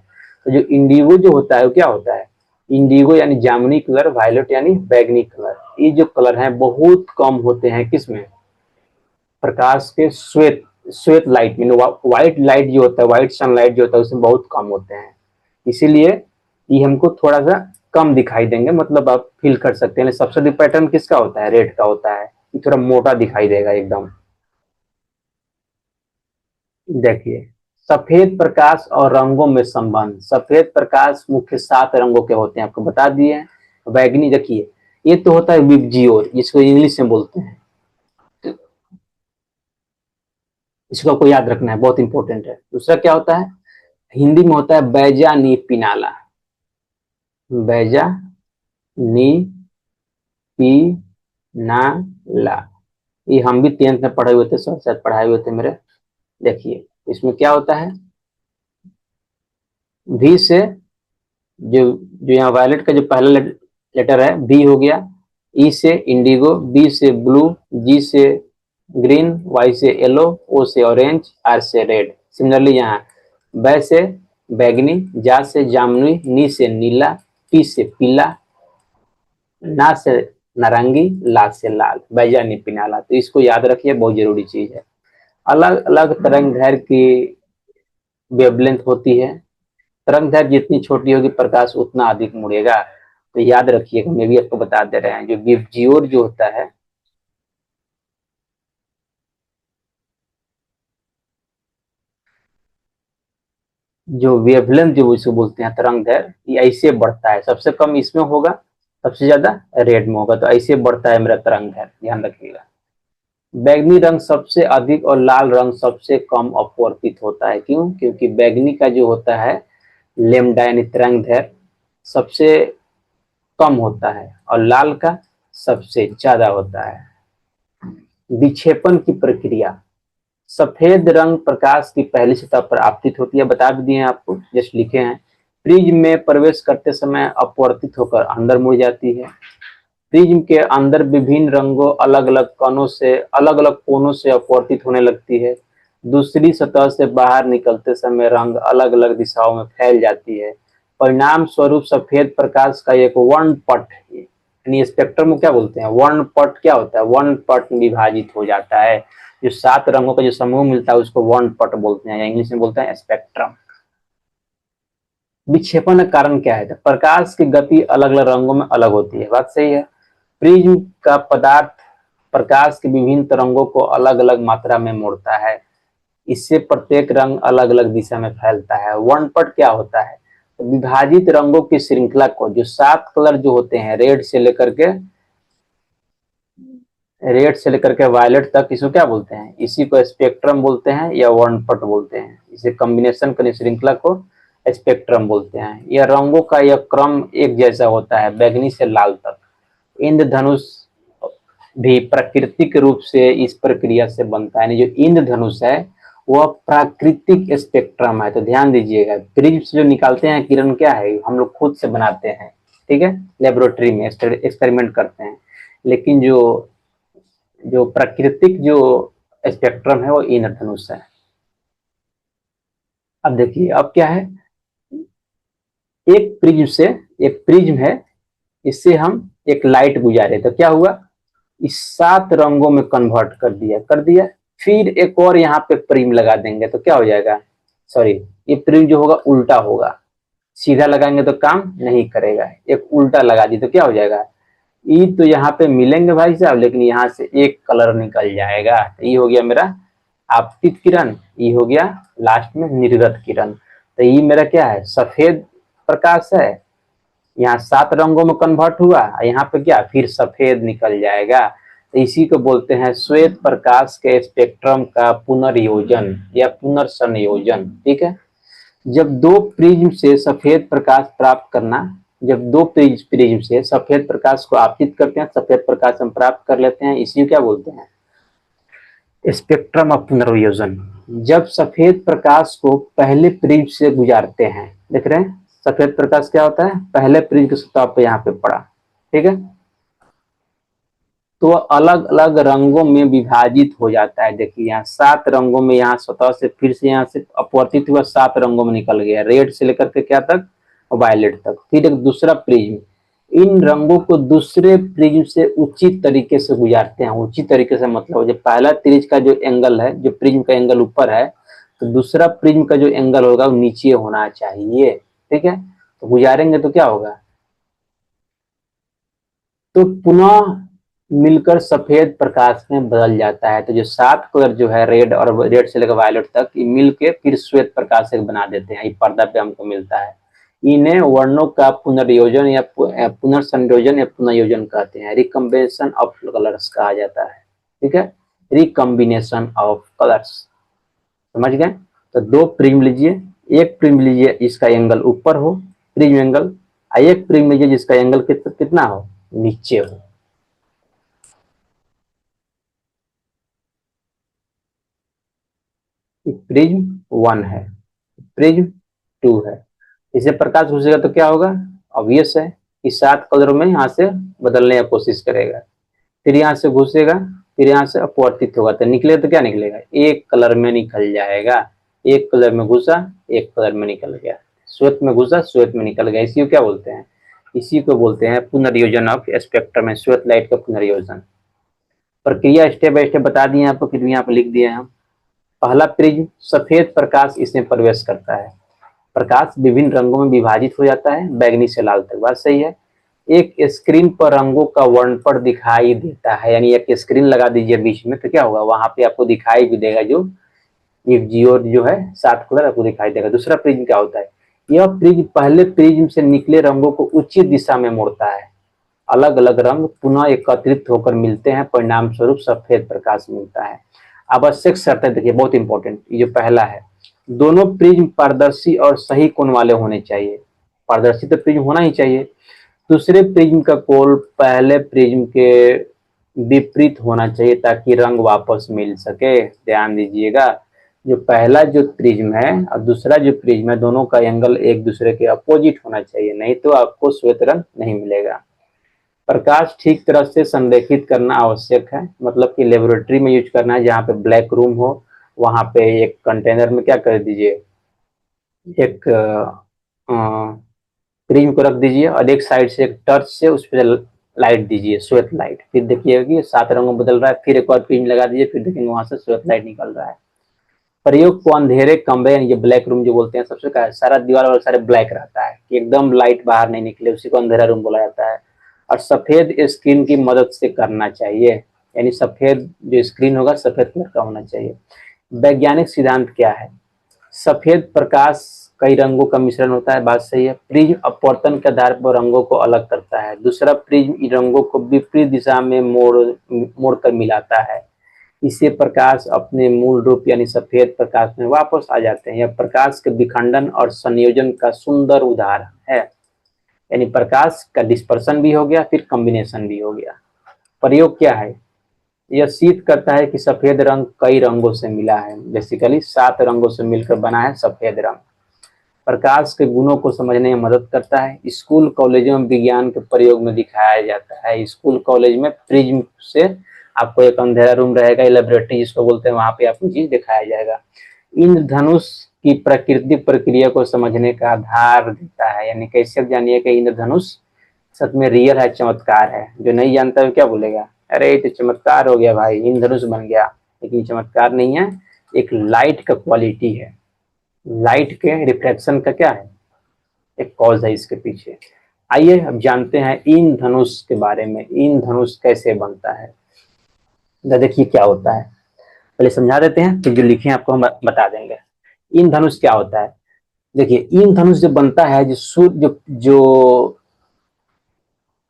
तो जो इंडिगो जो होता है वो क्या होता है, इंडिगो यानी जामुनी कलर, वायलेट यानी बैगनी कलर, ये जो कलर हैं बहुत कम होते हैं किसमें, प्रकाश के श्वेत श्वेत लाइट में। व्हाइट लाइट जो होता है, व्हाइट सनलाइट जो होता है उसमें बहुत कम होते हैं, इसीलिए ये हमको थोड़ा सा कम दिखाई देंगे, मतलब आप फील कर सकते हैं। सबसे अधिक पैटर्न किसका होता है, रेड का होता है, ये थोड़ा मोटा दिखाई देगा एकदम। देखिए, सफेद प्रकाश और रंगों में संबंध, सफेद प्रकाश मुख्य 7 रंगों के होते हैं, आपको बता दिए। बैगनी देखिए, ये तो होता है विबजियोर, जिसको इंग्लिश में बोलते हैं, इसको आपको याद रखना है, बहुत इंपॉर्टेंट है। दूसरा क्या होता है, हिंदी में होता है बैजा नी पिनाला, बैजा नी पीनाला, ये हम भी 10th में पढ़े हुए थे, शायद पढ़ाए हुए थे मेरे। देखिए इसमें क्या होता है, भी से जो जो यहाँ वायलेट का जो पहला लेटर है बी हो गया, ई से इंडिगो, बी से ब्लू, जी से ग्रीन, वाई से येलो, ओ से ऑरेंज, आर से रेड। सिमिलरली यहाँ बै से बैगनी, जा से जामुनी, नी से नीला, पी से पीला, ना से नारंगी, ला से लाल, बैजानी पिनाला। तो इसको याद रखिए, बहुत जरूरी चीज है। अलग अलग तरंग दैर्घ्य की वेवलेंथ होती है। तरंग दैर्घ्य जितनी छोटी होगी प्रकाश उतना अधिक मुड़ेगा। तो याद रखिएगा, मैं भी आपको बता दे रहे हैं, जो विबजियोर जो होता है, जो वेवलेंथ जो इसको बोलते हैं तरंग दैर्घ्य, ये ऐसे बढ़ता है। सबसे कम इसमें होगा, सबसे ज्यादा रेड में होगा। तो ऐसे बढ़ता है मेरा तरंग दैर्घ्य, ध्यान रखिएगा। बैगनी रंग सबसे अधिक और लाल रंग सबसे कम अपवर्तित होता है। क्यों? क्योंकि बैगनी का जो होता है लेमडा यानी तरंग दैर्घ्य सबसे कम होता है और लाल का सबसे ज्यादा होता है। विक्षेपण की प्रक्रिया, सफेद रंग प्रकाश की पहली सतह पर आपतित होती है, बता भी दिए हैं आपको, जस्ट लिखे हैं। प्रिज्म में प्रवेश करते समय अपवर्तित होकर अंदर मुड़ जाती है। प्रिज्म के अंदर विभिन्न रंगों अलग अलग कोनों से अपवर्तित होने लगती है। दूसरी सतह से बाहर निकलते समय रंग अलग अलग दिशाओं में फैल जाती है। परिणाम स्वरूप सफेद प्रकाश का एक वर्णपट यानी स्पेक्ट्रम को क्या बोलते हैं, वर्णपट क्या होता है, वर्णपट में विभाजित हो जाता है। जो 7 रंगों का जो समूह मिलता है उसको वर्णपट बोलते हैं, या इंग्लिश में बोलते हैं स्पेक्ट्रम। विक्षेपण का कारण क्या है? तो प्रकाश की गति अलग अलग रंगों में अलग होती है, बात सही है। प्रिज्म का पदार्थ प्रकाश के विभिन्न तरंगों को अलग अलग मात्रा में मोड़ता है। इससे प्रत्येक रंग अलग अलग दिशा में फैलता है। वर्णपट क्या होता है? तो विभाजित रंगों की श्रृंखला को, जो 7 कलर जो होते हैं, रेड से लेकर के वायलेट तक, इसको क्या बोलते हैं? इसी को स्पेक्ट्रम बोलते हैं या वर्णपट बोलते हैं। इसे कॉम्बिनेशन करने श्रृंखला को स्पेक्ट्रम बोलते हैं। यह रंगों का यह क्रम एक जैसा होता है, बैगनी से लाल तक। इंद्रधनुष भी प्राकृतिक रूप से इस प्रक्रिया से बनता है। जो इंद्रधनुष है वह प्राकृतिक स्पेक्ट्रम है। तो ध्यान दीजिएगा, प्रिज्म से जो निकालते हैं किरण क्या है, हम लोग खुद से बनाते हैं, ठीक है, लेबोरेटरी में एक्सपेरिमेंट करते हैं। लेकिन जो जो प्राकृतिक जो स्पेक्ट्रम है वो इंद्रधनुष है। अब देखिए, अब क्या है, एक प्रिज्म से, एक प्रिज्म है, इससे हम एक लाइट गुजारे तो क्या हुआ, इस 7 रंगों में कन्वर्ट कर दिया। फिर एक और यहाँ पे प्रिज्म लगा देंगे तो क्या हो जाएगा, सॉरी, ये प्रिज्म जो होगा उल्टा होगा। सीधा लगाएंगे तो काम नहीं करेगा, एक उल्टा लगा दी तो क्या हो जाएगा, ई तो यहाँ पे मिलेंगे भाई साहब, लेकिन यहाँ से एक कलर निकल जाएगा। ये हो गया मेरा आपतित किरण, ये हो गया लास्ट में निर्गत किरण। तो ये मेरा क्या है, सफेद प्रकाश है, यहाँ 7 रंगों में कन्वर्ट हुआ, यहाँ पे क्या फिर सफेद निकल जाएगा। तो इसी को बोलते हैं श्वेत प्रकाश के स्पेक्ट्रम का पुनर्योजन या पुनर्संयोजन, ठीक है। जब दो प्रिज्म से सफेद प्रकाश प्राप्त करना, जब दो प्रिज्म से सफेद प्रकाश को आपतित करते हैं, सफेद प्रकाश हम प्राप्त कर लेते हैं, इसी को क्या बोलते हैं, स्पेक्ट्रम ऑफ पुनर्योजन। जब सफेद प्रकाश को पहले प्रिज्म से गुजारते हैं, देख रहे हैं सफेद प्रकाश क्या होता है, पहले प्रिज्म की सतह पर यहाँ पे पड़ा, ठीक है, तो अलग अलग रंगों में विभाजित हो जाता है। देखिए यहाँ 7 रंगों में, यहाँ सतह से फिर से यहाँ से अपवर्तित हुआ, 7 रंगों में निकल गया, रेड से लेकर के क्या तक, वायलेट तक। फिर एक दूसरा प्रिज्म, इन रंगों को दूसरे प्रिज्म से उचित तरीके से गुजारते हैं। उचित तरीके से मतलब, जो पहला प्रिज्म का जो एंगल है, जो प्रिज्म का एंगल ऊपर है, तो दूसरा प्रिज्म का जो एंगल होगा वो नीचे होना चाहिए, ठीक है। तो गुजारेंगे तो क्या होगा, तो पुनः मिलकर सफेद प्रकाश में बदल जाता है। तो जो 7 कलर जो है, रेड और रेड से लेकर वायलेट तक, ये मिलके फिर श्वेत प्रकाश एक बना देते हैं। ये पर्दा पे हमको मिलता है। इन्हें वर्णों का पुनर्योजन या पुनर्संयोजन या पुनर्योजन कहते हैं। रिकम्बिनेशन ऑफ कलर्स कहा जाता है, ठीक है, रिकम्बिनेशन ऑफ कलर्स, समझ गए। तो 2 प्रिज्म लीजिए, एक प्रिज्म लीजिए जिसका एंगल ऊपर हो, प्रिज्म एंगल, एक प्रिज्म लीजिए जिसका एंगल कितना हो, नीचे हो। प्रिज्म 1 है, प्रिज्म 2 है। इसे प्रकाश घुसेगा तो क्या होगा, ऑब्वियस है कि 7 कलरों में यहाँ से बदलने की कोशिश करेगा, फिर यहाँ से घुसेगा, फिर यहाँ से अपवर्तित होगा, तो निकले तो क्या निकलेगा, एक कलर में निकल जाएगा। एक कलर में घुसा, एक कलर में निकल गया, श्वेत में घुसा, श्वेत में निकल गया। इसी को क्या बोलते हैं, इसी को बोलते हैं पुनर्योजन ऑफ स्पेक्ट्रम में, श्वेत लाइट का पुनर्योजन। प्रक्रिया स्टेप बाय स्टेप बता दिए आपको, फिर भी यहाँ पे लिख दिए हम। पहला प्रिज्म, सफेद प्रकाश इसमें प्रवेश करता है, प्रकाश विभिन्न रंगों में विभाजित हो जाता है, बैगनी से लाल तक, बात सही है। एक स्क्रीन पर रंगों का वर्णपट दिखाई देता है, यानी एक स्क्रीन लगा दीजिए बीच में, तो क्या होगा, वहां पे आपको दिखाई भी देगा, जो एक जियो जो है 7 कलर आपको दिखाई देगा। दूसरा प्रिज्म क्या होता है, यह प्रिज्म पहले प्रिज्म से निकले रंगों को उचित दिशा में मोड़ता है, अलग अलग रंग पुनः एकत्रित होकर मिलते हैं, परिणाम स्वरूप सफेद प्रकाश मिलता है। आवश्यक शर्तें देखिए, बहुत इंपॉर्टेंट, ये जो पहला है, दोनों प्रिज्म पारदर्शी और सही कोण वाले होने चाहिए, पारदर्शी तो प्रिज्म होना ही चाहिए। दूसरे प्रिज्म का कोण पहले प्रिज्म के विपरीत होना चाहिए ताकि रंग वापस मिल सके। ध्यान दीजिएगा, जो पहला जो प्रिज्म है और दूसरा जो प्रिज्म है, दोनों का एंगल एक दूसरे के अपोजिट होना चाहिए, नहीं तो आपको श्वेत रंग नहीं मिलेगा। प्रकाश ठीक तरह से संरेखित करना आवश्यक है, मतलब कि लेबोरेटरी में यूज करना है, जहाँ पे ब्लैक रूम हो, वहां पे एक कंटेनर में क्या कर दीजिए, एक प्रिज्म को रख दीजिए और एक साइड से एक टर्च से उस पर लाइट दीजिए, श्वेत लाइट, फिर देखिएगा कि 7 रंगों बदल रहा है, फिर एक और प्रिज्म लगा दीजिए, फिर देखेंगे वहां से श्वेत लाइट निकल रहा है। प्रयोग को अंधेरे कमरे, यानी ये ब्लैक रूम जो बोलते हैं, सबसे क्या है, सारा दीवार वाला सारे ब्लैक रहता है कि एकदम लाइट बाहर नहीं निकले, उसी को अंधेरा रूम बोला जाता है। और सफेद स्क्रीन की मदद से करना चाहिए, यानी सफेद जो स्क्रीन होगा सफेद कलर का होना चाहिए। वैज्ञानिक सिद्धांत क्या है, सफेद प्रकाश कई रंगों का मिश्रण होता है, बात सही है। प्रिज्म अपवर्तन के आधार पर रंगों को अलग करता है, दूसरा प्रिज्म इन रंगों को विपरीत दिशा में मोड़ कर मिलाता है, इससे प्रकाश अपने मूल रूप यानी सफेद प्रकाश में वापस आ जाते हैं। यह प्रकाश के विखंडन और संयोजन का सुंदर उदाहरण है, यानी प्रकाश का डिस्पर्सन भी हो गया, फिर कॉम्बिनेशन भी हो गया। प्रयोग क्या है, यह सिद्ध करता है कि सफेद रंग कई रंगों से मिला है, बेसिकली 7 रंगों से मिलकर बना है सफेद रंग। प्रकाश के गुणों को समझने में मदद करता है, स्कूल कॉलेजों में विज्ञान के प्रयोग में दिखाया जाता है। स्कूल कॉलेज में प्रिज्म से आपको एक अंधेरा रूम रहेगा, लेबोरेटरी जिसको बोलते हैं, वहां पे आपको चीज दिखाया जाएगा। इंद्रधनुष की प्राकृतिक प्रक्रिया को समझने का आधार देता है, यानी कैसे आप जानिए कि इंद्रधनुष सच में रियल है, चमत्कार है। जो नहीं जानता है क्या बोलेगा, अरे ये तो चमत्कार हो गया भाई, इंद्रधनुष बन गया, लेकिन चमत्कार नहीं है, एक लाइट का क्वालिटी है, लाइट के रिफ्लेक्शन का क्या है, एक कॉज है इसके पीछे। आइए अब जानते हैं इंद्रधनुष के बारे में, इंद्रधनुष कैसे बनता है। देखिए क्या होता है, पहले समझा देते हैं, फिर जो लिखे आपको हम बता देंगे। इंद्रधनुष क्या होता है, देखिए इंद्रधनुष जब बनता है, जो सूर्य जो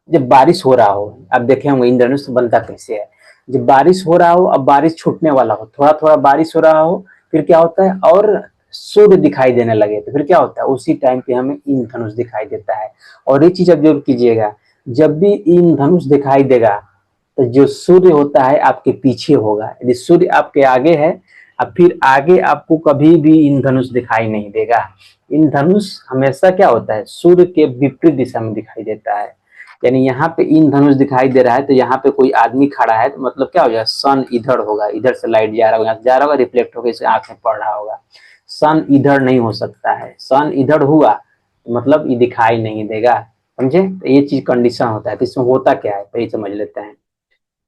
जब बारिश हो रहा हो, अब देखे होंगे इंद्रधनुष बनता कैसे है, जब बारिश हो रहा हो, अब बारिश छूटने वाला हो, थोड़ा थोड़ा बारिश हो रहा हो, फिर क्या होता है, और सूर्य दिखाई देने लगे, तो फिर क्या होता है, उसी टाइम पे हमें इंद्रधनुष दिखाई देता है। और एक चीज अब जरूर कीजिएगा, जब भी इंद्रधनुष दिखाई देगा तो जो सूर्य होता है आपके पीछे होगा, यदि सूर्य आपके आगे है, अब फिर आगे आपको कभी भी इंद्रधनुष दिखाई नहीं देगा। इंद्रधनुष हमेशा क्या होता है, सूर्य के विपरीत दिशा में दिखाई देता है, यानी यहाँ पे इंद्रधनुष दिखाई दे रहा है तो यहाँ पे कोई आदमी खड़ा है, तो मतलब क्या हो जाएगा, सन इधर होगा, इधर से लाइट जा रहा होगा, जा रहा होगा, रिफ्लेक्ट होकर इसे आंख में पड़ रहा होगा। सन इधर नहीं हो सकता है, सन इधर हुआ मतलब ये दिखाई नहीं देगा, समझे, तो ये चीज कंडीशन होता है। तो इसमें होता क्या है, तो ये समझ लेते हैं।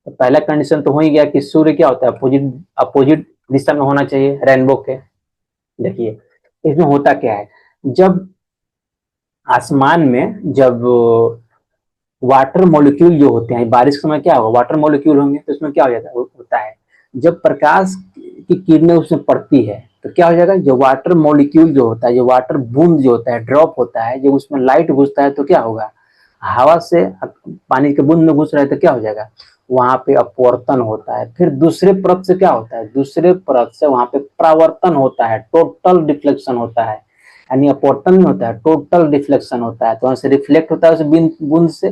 तो पहला कंडीशन तो हो ही गया कि सूर्य क्या होता है, अपोजिट अपोजिट दिशा में होना चाहिए रेनबो के। देखिए इसमें होता क्या है, जब आसमान में जब वाटर मॉलिक्यूल जो होते हैं, बारिश के समय क्या होगा, वाटर मॉलिक्यूल होंगे, तो उसमें क्या हो जाता है, होता है जब प्रकाश की किरणें उसमें पड़ती है तो क्या हो जाएगा, जो वाटर मॉलिक्यूल जो होता है, जो वाटर बूंद जो होता है, ड्रॉप होता है, जब उसमें लाइट घुसता है तो क्या होगा, हवा से पानी के बूंद में घुस रहा है तो क्या हो जाएगा, वहां पे अपवर्तन होता है। फिर दूसरे परत से क्या होता है, दूसरे परत से वहां पे परावर्तन होता है, टोटल डिफ्लेक्शन होता है, यानी अपवर्तन नहीं होता है, टोटल डिफ्लेक्शन होता है, तो वहां से रिफ्लेक्ट होता है उस बूंद से,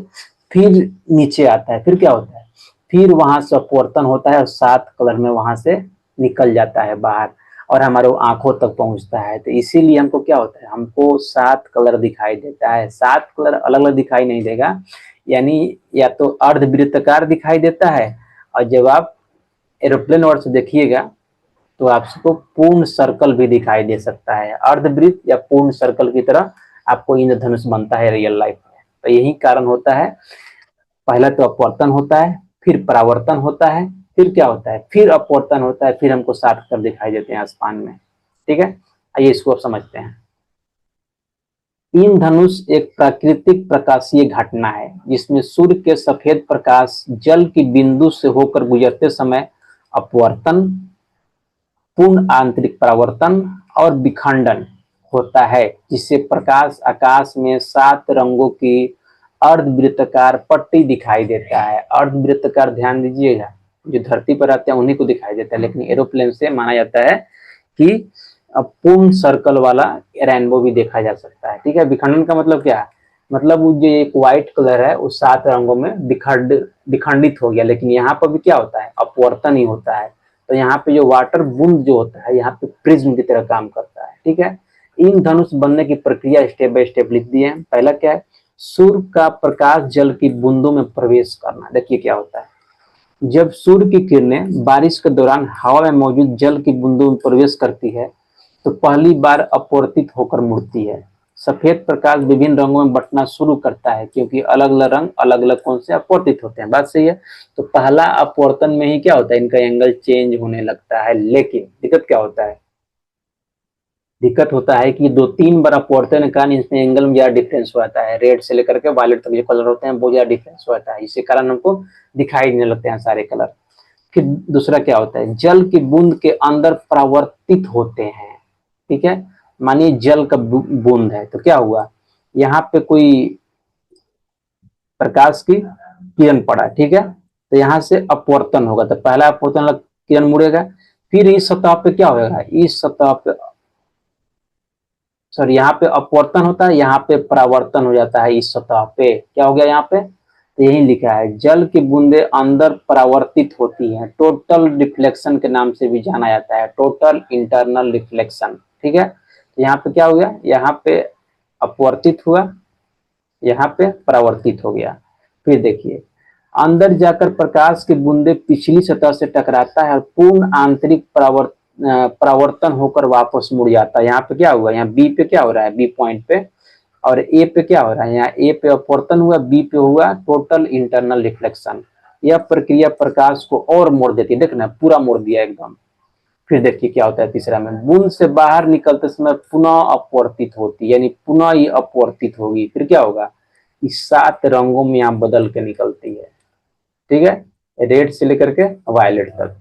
फिर नीचे आता है, फिर क्या होता है, फिर वहां से अपवर्तन होता है और 7 कलर में वहां से निकल जाता है बाहर। और हमारे आंखों तक पहुंचता है। तो इसीलिए हमको क्या होता है, हमको 7 कलर दिखाई देता है। 7 कलर अलग अलग दिखाई नहीं देगा, यानी या तो अर्धवृत्ताकार दिखाई देता है, और जब आप एरोप्लेन और से देखिएगा तो आपको पूर्ण सर्कल भी दिखाई दे सकता है। अर्धवृत्त या पूर्ण सर्कल की तरह आपको इंद्रधनुष बनता है रियल लाइफ में। तो यही कारण होता है, पहला तो अपवर्तन होता है, फिर परावर्तन होता है, फिर क्या होता है, फिर अपवर्तन होता है, फिर हमको 7 कर दिखाई देते हैं आसमान में। ठीक है, आइए इसको अब समझते हैं। इंद्रधनुष एक प्राकृतिक प्रकाशीय घटना है जिसमें सूर्य के सफेद प्रकाश जल की बिंदु से होकर गुजरते समय अपवर्तन, पूर्ण आंतरिक परावर्तन और विखंडन होता है, जिससे प्रकाश आकाश में 7 रंगों की अर्धवृत्ताकार पट्टी दिखाई देता है। अर्धवृत्ताकार ध्यान दीजिएगा, जो धरती पर आते हैं उन्हीं को दिखाई देता है, लेकिन एरोप्लेन से माना जाता है कि पूर्ण सर्कल वाला रेनबो भी देखा जा सकता है। ठीक है, विखंडन का मतलब क्या है, मतलब वो जो एक व्हाइट कलर है वो 7 रंगों में विखंडित हो गया, लेकिन यहाँ पर भी क्या होता है, अपवर्तन ही होता है। तो यहाँ पे जो वाटर बूंद जो होता है यहाँ पे प्रिज्म की तरह काम करता है। ठीक है, इन धनुष बनने की प्रक्रिया स्टेप बाय स्टेप लिख दी है। पहला क्या है, सूर्य का प्रकाश जल की बूंदों में प्रवेश करना। देखिए क्या होता है, जब सूर्य की किरणें बारिश के दौरान हवा में मौजूद जल की बूंदों में प्रवेश करती है तो पहली बार अपवर्तित होकर मुड़ती है। सफेद प्रकाश विभिन्न रंगों में बंटना शुरू करता है क्योंकि अलग अलग रंग अलग अलग कौन से अपवर्तित होते हैं। बात सही है। तो पहला अपवर्तन में ही क्या होता है, इनका एंगल चेंज होने लगता है, लेकिन दिक्कत क्या होता है, दिक्कत होता है कि 2-3 बार अपवर्तन के कारण इसमें एंगल में ज्यादा डिफरेंस हो जाता है। रेड से लेकर के वायलेट तक जो कलर होते हैं बहुत ज्यादा डिफरेंस हो जाता है, इसी कारण हमको दिखाई देने लगते हैं सारे कलर। फिर दूसरा क्या होता है, जल की बूंद के अंदर परावर्तित होते हैं। ठीक है, मानिए जल का बूंद है तो क्या हुआ, यहाँ पे कोई प्रकाश की किरण पड़ा, ठीक है, तो यहाँ से अपवर्तन होगा। तो पहला अपवर्तन किरण मुड़ेगा, फिर इस सतह पे क्या होगा, इस सतह पे सॉरी यहाँ पे अपवर्तन होता है, यहाँ पे परावर्तन हो जाता है। इस सतह पे क्या हो गया, यहाँ पे तो यही लिखा है, जल की बूंदे अंदर परावर्तित होती हैं, टोटल रिफ्लेक्शन के नाम से भी जाना जाता है, टोटल इंटरनल रिफ्लेक्शन। ठीक है, तो यहाँ पे क्या हो गया, यहाँ पे अपवर्तित हुआ, यहाँ पे परावर्तित हो गया। फिर देखिए, अंदर जाकर प्रकाश की बूंदे पिछली सतह से टकराता है और पूर्ण आंतरिक परावर्तन होकर वापस मुड़ जाता है। यहाँ पे क्या हुआ, यहाँ बी पे क्या हो रहा है, बी पॉइंट पे, और ए पे क्या हो रहा है, यहाँ ए पे अपवर्तन हुआ, बी पे हुआ टोटल इंटरनल रिफ्लेक्शन। यह प्रक्रिया प्रकाश को और मोड़ देती है, देखना पूरा मोड़ दिया एकदम। फिर देखिए क्या होता है तीसरा में, बूंद से बाहर निकलते समय पुनः अपवर्तित होती, यानी पुनः ये अपवर्तित होगी। फिर क्या होगा, इस 7 रंगों में यहाँ बदल के निकलती है। ठीक है, रेड से लेकर के वायलेट तक।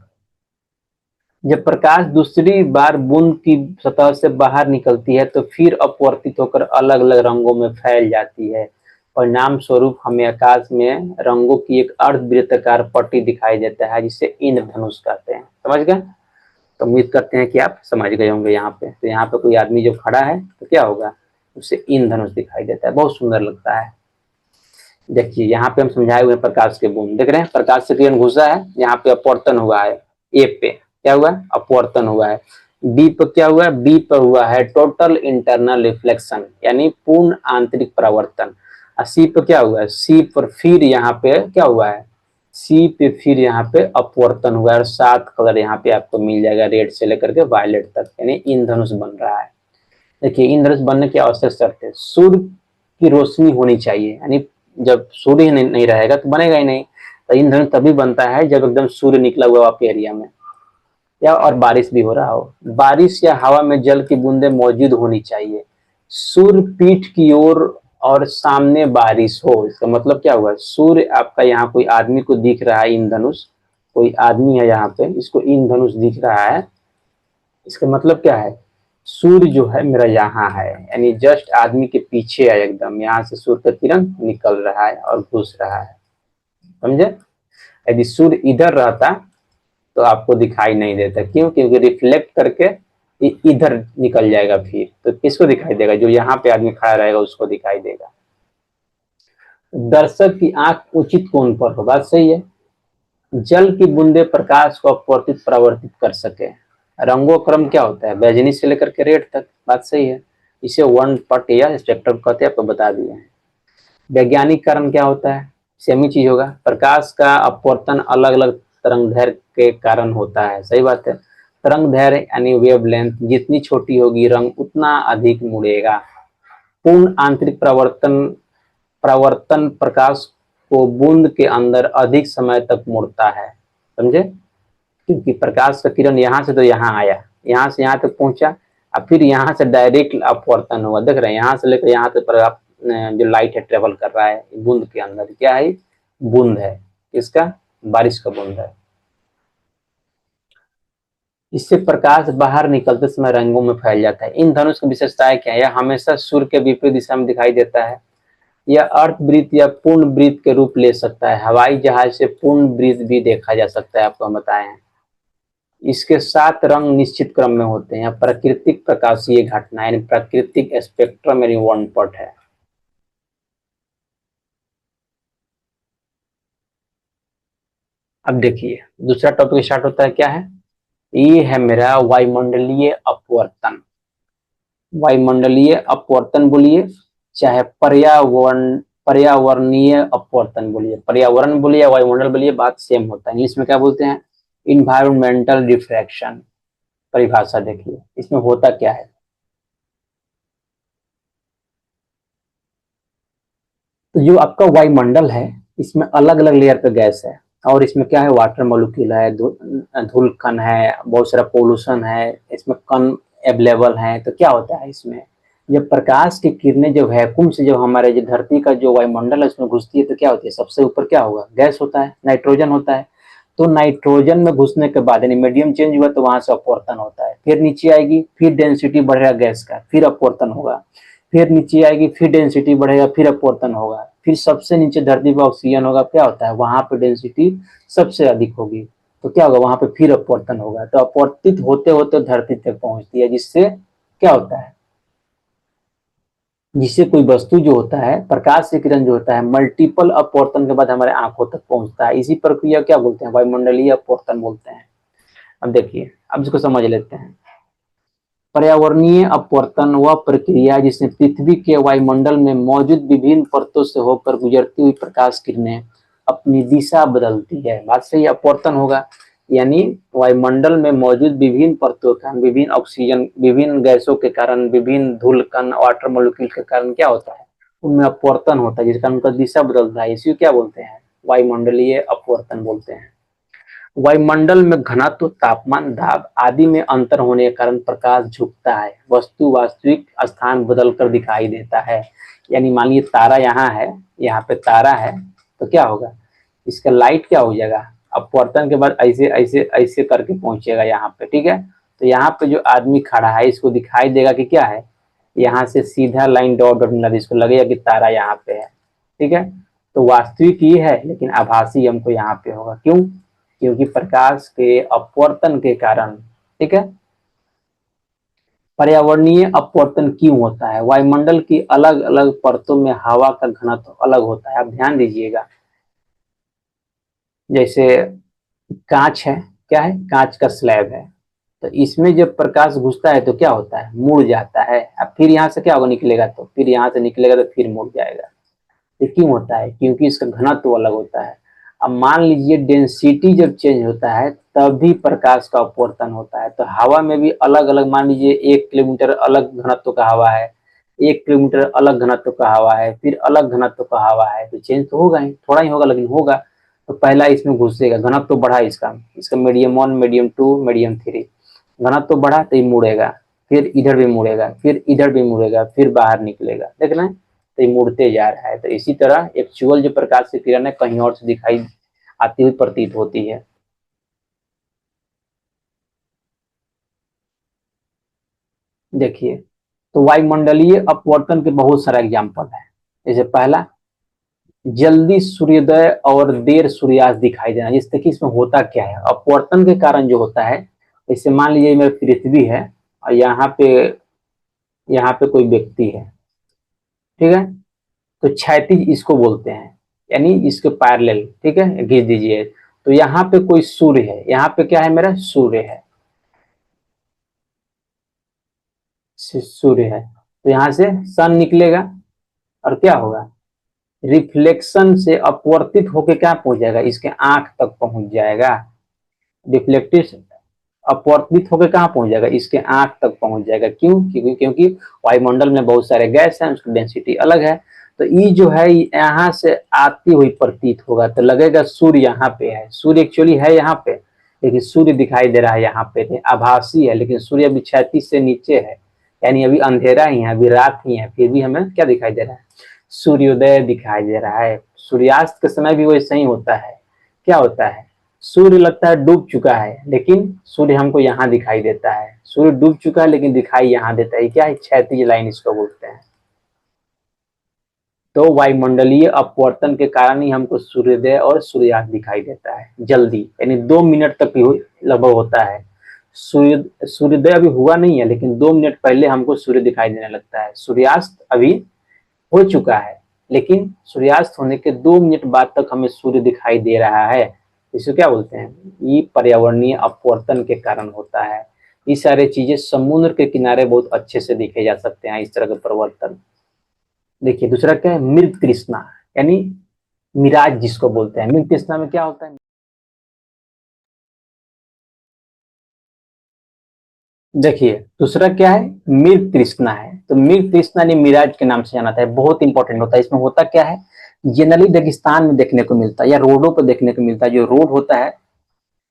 जब प्रकाश दूसरी बार बूंद की सतह से बाहर निकलती है तो फिर अपवर्तित होकर अलग अलग रंगों में फैल जाती है। परिणाम स्वरूप हमें आकाश में रंगों की एक अर्धवृत्ताकार पट्टी दिखाई देता है जिसे इंद्रधनुष कहते हैं। समझ गए, तो उम्मीद करते हैं कि आप समझ गए होंगे। यहाँ पे तो यहाँ पे कोई आदमी जो खड़ा है तो क्या होगा, उसे इंद्रधनुष दिखाई देता है, बहुत सुंदर लगता है। देखिए यहाँ पे हम समझाए हुए प्रकाश के बूंद, देख रहे हैं प्रकाश से किरण घुसा है, यहाँ पे अपवर्तन हुआ है, ए पे क्या हुआ, अपवर्तन हुआ है, बी पे क्या हुआ, बी पे हुआ है टोटल इंटरनल रिफ्लेक्शन यानी पूर्ण आंतरिक परावर्तन। सी पे क्या हुआ है, सी पर फिर यहाँ पे क्या हुआ है, सी पे फिर यहाँ पे अपवर्तन हुआ है, और 7 कलर यहाँ पे आपको मिल जाएगा, रेड से लेकर के वायलेट तक, यानी इंद्रधनुष बन रहा है। देखिए इंद्रधनुष बनने की आवश्यक शर्त है, सूर्य की रोशनी होनी चाहिए, यानी जब सूर्य नहीं रहेगा तो बनेगा ही नहीं। तो इंद्रधनुष तभी बनता है जब एकदम सूर्य निकला हुआ आपके एरिया में, या और बारिश भी हो रहा हो। बारिश या हवा में जल की बूंदे मौजूद होनी चाहिए, सूर्य पीठ की ओर और सामने बारिश हो। इसका मतलब क्या हुआ, सूर्य आपका यहाँ कोई आदमी को दिख रहा है, इंद्रधनुष कोई आदमी है यहाँ पे, इसको इंद्रधनुष दिख रहा है, इसका मतलब क्या है, सूर्य जो है मेरा यहाँ है, यानी जस्ट आदमी के पीछे है एकदम, यहाँ से सूर्य का किरण निकल रहा है और घुस रहा है। समझे, यदि सूर्य इधर रहता तो आपको दिखाई नहीं देता, क्यों, क्योंकि रिफ्लेक्ट करके इधर निकल जाएगा, फिर तो किसको दिखाई देगा, जो यहाँ पे आदमी खड़ा रहेगा उसको दिखाई देगा। दर्शक की आंख उचित कोण पर हो, बात सही है, जल की बूंदे प्रकाश को अपवर्तित परावर्तित कर सके। रंगों का क्रम क्या होता है, बैगनी से लेकर के रेड तक, बात सही है। इसे वर्णपट या स्पेक्ट्रम कहते हैं, आपको बता दिए हैं। वैज्ञानिक कारण क्या होता है, सेम ही चीज होगा, प्रकाश का अपवर्तन अलग अलग तरंग दैर्घ्य के कारण होता है, सही बात है। तरंग दैर्घ्य यानी वेवलेंथ जितनी छोटी होगी रंग उतना अधिक मुड़ेगा। पूर्ण आंतरिक प्रवर्तन प्रवर्तन प्रकाश को बूंद के अंदर अधिक समय तक मुड़ता है, समझे। क्योंकि प्रकाश का किरण यहाँ से तो यहाँ आया, यहाँ से यहाँ तक पहुंचा, और फिर यहाँ से डायरेक्ट अपवर्तन हुआ, देख रहे हैं, यहाँ से लेकर यहाँ तक जो लाइट है ट्रेवल कर रहा है बूंद के अंदर, क्या है, बूंद है, इसका बारिश का बूंद है। इससे प्रकाश बाहर निकलते समय रंगों में फैल जाता है। इन धनुष की विशेषताएं क्या है, यह हमेशा सूर्य के विपरीत दिशा में दिखाई देता है। यह अर्धवृत्त या पूर्ण वृत्त के रूप ले सकता है। हवाई जहाज से पूर्ण वृत्त भी देखा जा सकता है, आपको हम बताए हैं। इसके 7 रंग निश्चित क्रम में होते हैं। प्राकृतिक प्रकाशीय घटना यानी प्राकृतिक स्पेक्ट्रम यानी वर्णपट है। अब देखिए दूसरा टॉपिक स्टार्ट होता है, क्या है, ये है मेरा वायुमंडलीय अपवर्तन। वायुमंडलीय अपवर्तन बोलिए, चाहे पर्यावरणीय अपवर्तन बोलिए, पर्यावरण बोलिए या वायुमंडल बोलिए, बात सेम होता है। इंग्लिश में क्या बोलते हैं, इन्वायरमेंटल रिफ्रैक्शन। परिभाषा देखिए इसमें होता क्या है। तो जो आपका वायुमंडल है इसमें अलग अलग लेयर पे गैस है, और इसमें क्या है, वाटर मॉलिक्यूल है, धूल कण है, बहुत सारा पोल्यूशन है, इसमें कण अवेलेबल है। तो क्या होता है इसमें, जब प्रकाश की किरणें जो वैक्यूम से जब हमारे जो धरती का जो वायुमंडल है उसमें घुसती है तो क्या होती है, सबसे ऊपर क्या होगा, गैस होता है, नाइट्रोजन होता है। तो नाइट्रोजन में घुसने के बाद यानी मीडियम चेंज हुआ तो वहां से अपवर्तन होता है, फिर नीचे आएगी, फिर डेंसिटी बढ़ेगा गैस का, फिर अपवर्तन होगा, फिर नीचे आएगी, फिर डेंसिटी बढ़ेगा, फिर अपवर्तन होगा, फिर सबसे नीचे धरती पर ऑक्सीजन होगा, क्या होता है वहां पे डेंसिटी सबसे अधिक होगी, तो क्या होगा वहां पे फिर अपवर्तन होगा, तो अपवर्तित होते होते धरती तक पहुंचती है, जिससे क्या होता है, जिससे कोई वस्तु जो होता है, प्रकाश से किरण जो होता है मल्टीपल अपवर्तन के बाद हमारे आंखों तक पहुंचता है। इसी प्रक्रिया क्या बोलते हैं, वायुमंडलीय अपवर्तन बोलते हैं। अब देखिए, अब इसको समझ लेते हैं। पर्यावरणीय अपवर्तन वह प्रक्रिया जिसमें पृथ्वी के वायुमंडल में मौजूद विभिन्न परतों से होकर गुजरती हुई प्रकाश किरणें अपनी दिशा बदलती है, बात सही, अपवर्तन होगा। यानी वायुमंडल में मौजूद विभिन्न परतों का, विभिन्न ऑक्सीजन, विभिन्न गैसों के कारण, विभिन्न धूल कण, वाटर मॉलिक्यूल के कारण क्या होता है, उनमें अपवर्तन होता है, जिस कारण उनका दिशा बदलता है, इसी को क्या बोलते हैं, वायुमंडलीय अपवर्तन बोलते हैं। वायुमंडल में घनत्व, तापमान, दाब आदि में अंतर होने के कारण प्रकाश झुकता है, वस्तु वास्तविक स्थान बदल कर दिखाई देता है। यानी मान लीजिए तारा यहाँ है, यहाँ पे तारा है, तो क्या होगा, इसका लाइट क्या हो जाएगा, अपवर्तन के बाद ऐसे ऐसे ऐसे करके पहुंचेगा यहाँ पे, ठीक है। तो यहाँ पे जो आदमी खड़ा है इसको दिखाई देगा कि क्या है, यहाँ से सीधा लाइन डॉट डॉट मिला, इसको लगेगा कि तारा यहाँ पे है, ठीक है। तो वास्तविक ये है लेकिन आभासी हमको यहाँ पे होगा, क्यों, क्योंकि प्रकाश के अपवर्तन के कारण, ठीक है। पर्यावरणीय अपवर्तन क्यों होता है, वायुमंडल की अलग अलग परतों में हवा का घनत्व अलग होता है, आप ध्यान दीजिएगा। जैसे कांच है, क्या है, कांच का स्लैब है, तो इसमें जब प्रकाश घुसता है तो क्या होता है, मुड़ जाता है, अब फिर यहाँ से क्या होगा, निकलेगा, तो फिर यहाँ से निकलेगा तो फिर मुड़ जाएगा। ये क्यों होता है, क्योंकि इसका घनत्व अलग होता है। अब मान लीजिए डेंसिटी जब चेंज होता है तब भी प्रकाश का अपवर्तन होता है। तो हवा में भी अलग अलग, मान लीजिए 1 किलोमीटर अलग घनत्व का हवा है, 1 किलोमीटर अलग घनत्व का हवा है, फिर अलग घनत्व का हवा है, तो चेंज तो होगा ही, थोड़ा ही होगा लेकिन होगा। तो पहला इसमें घुसेगा, घनत्व तो बढ़ा इसका, इसका मीडियम 1, मीडियम 2, मीडियम 3, घनत्व तो बढ़ा तो ये मुड़ेगा, फिर इधर भी मुड़ेगा, फिर इधर भी मुड़ेगा, फिर बाहर निकलेगा, देख लें, तो ये मुड़ते जा रहा है। तो इसी तरह एक्चुअल जो प्रकाश की किरण है कहीं और से दिखाई आती हुई प्रतीत होती है। देखिए, तो वायुमंडलीय अपवर्तन के बहुत सारा एग्जाम्पल है। जैसे पहला, जल्दी सूर्योदय और देर सूर्यास्त दिखाई देना। जिससे कि इसमें होता क्या है, अपवर्तन के कारण जो होता है, जैसे मान लीजिए मेरी पृथ्वी है और यहाँ पे कोई व्यक्ति है, ठीक है, तो क्षैतिज इसको बोलते हैं, यानी इसके पैरेलल, ठीक है, खींच दीजिए। तो यहाँ पे कोई सूर्य है, यहाँ पे क्या है, मेरा सूर्य है, सूर्य है, तो यहाँ से सन निकलेगा और क्या होगा, रिफ्लेक्शन से अपवर्तित होके क्या पहुंच जाएगा, इसके आंख तक पहुंच जाएगा। रिफ्लेक्टिव अपवर्तित होकर कहाँ पहुंच जाएगा, इसके आंख तक पहुंच जाएगा। क्यों, क्योंकि वायुमंडल में बहुत सारे गैस हैं, उसकी डेंसिटी अलग है। तो ये जो है यहाँ से आती हुई प्रतीत होगा, तो लगेगा सूर्य यहाँ पे है। सूर्य एक्चुअली है यहाँ पे, लेकिन सूर्य दिखाई दे रहा है यहाँ पे, आभासी है, लेकिन सूर्य अभी 36 से नीचे है, यानी अभी अंधेरा ही है, अभी रात ही है, फिर भी हमें क्या दिखाई दे रहा है, सूर्योदय दिखाई दे रहा है। सूर्यास्त के समय भी वैसे ही होता है। क्या होता है, सूर्य लगता है डूब चुका है, लेकिन सूर्य हमको यहाँ दिखाई देता है। सूर्य डूब चुका है लेकिन दिखाई यहाँ देता है, क्या है, क्षैतिज लाइन इसको बोलते हैं। तो वायुमंडलीय अपवर्तन के कारण ही हमको सूर्योदय और सूर्यास्त दिखाई देता है जल्दी, यानी 2 मिनट तक लगभग होता है। सूर्योदय अभी हुआ नहीं है, लेकिन 2 मिनट पहले हमको सूर्य दिखाई देने लगता है। सूर्यास्त अभी हो चुका है, लेकिन सूर्यास्त होने के 2 मिनट बाद तक हमें सूर्य दिखाई दे रहा है। इसे क्या बोलते हैं, ये पर्यावरणीय अपवर्तन के कारण होता है। ये सारे चीजें समुद्र के किनारे बहुत अच्छे से देखे जा सकते हैं, इस तरह के परिवर्तन। देखिए दूसरा क्या है, मृग तृष्णा, यानी मिराज जिसको बोलते हैं। मृग तृष्णा में क्या होता है, देखिए दूसरा क्या है, मृग तृष्णा है। तो मृग तृष्णा ने मिराज के नाम से जाना था, बहुत इंपॉर्टेंट होता है। इसमें होता क्या है, जनरली रेगिस्तान में देखने को मिलता है या रोडों पर देखने को मिलता है। जो रोड होता है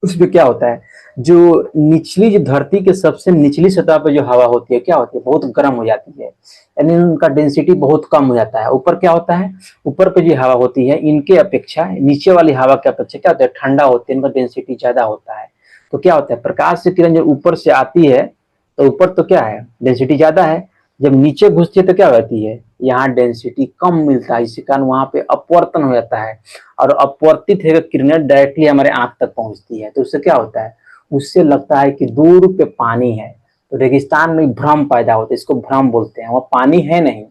उसमें क्या होता है, जो निचली, जो धरती के सबसे निचली सतह पर जो हवा होती है, क्या होती है, बहुत गर्म हो जाती है, यानी उनका डेंसिटी बहुत कम हो जाता है। ऊपर क्या होता है, ऊपर पे जो हवा होती है इनके अपेक्षा नीचे वाली हवा की अपेक्षा क्या होता है, ठंडा होती है, इनका डेंसिटी ज्यादा होता है। तो क्या होता है, प्रकाश की किरण जब ऊपर से आती है तो ऊपर तो क्या है, डेंसिटी ज्यादा है, जब नीचे घुसती है तो क्या होती है, यहाँ डेंसिटी कम मिलता है। इसी कारण वहां पे अपवर्तन हो जाता है, और अपवर्तित है किरणें डायरेक्टली हमारे आंख तक पहुंचती है। तो उससे क्या होता है, उससे लगता है कि दूर पे पानी है। तो रेगिस्तान में भ्रम पैदा होता है, इसको भ्रम बोलते हैं, वह पानी है नहीं।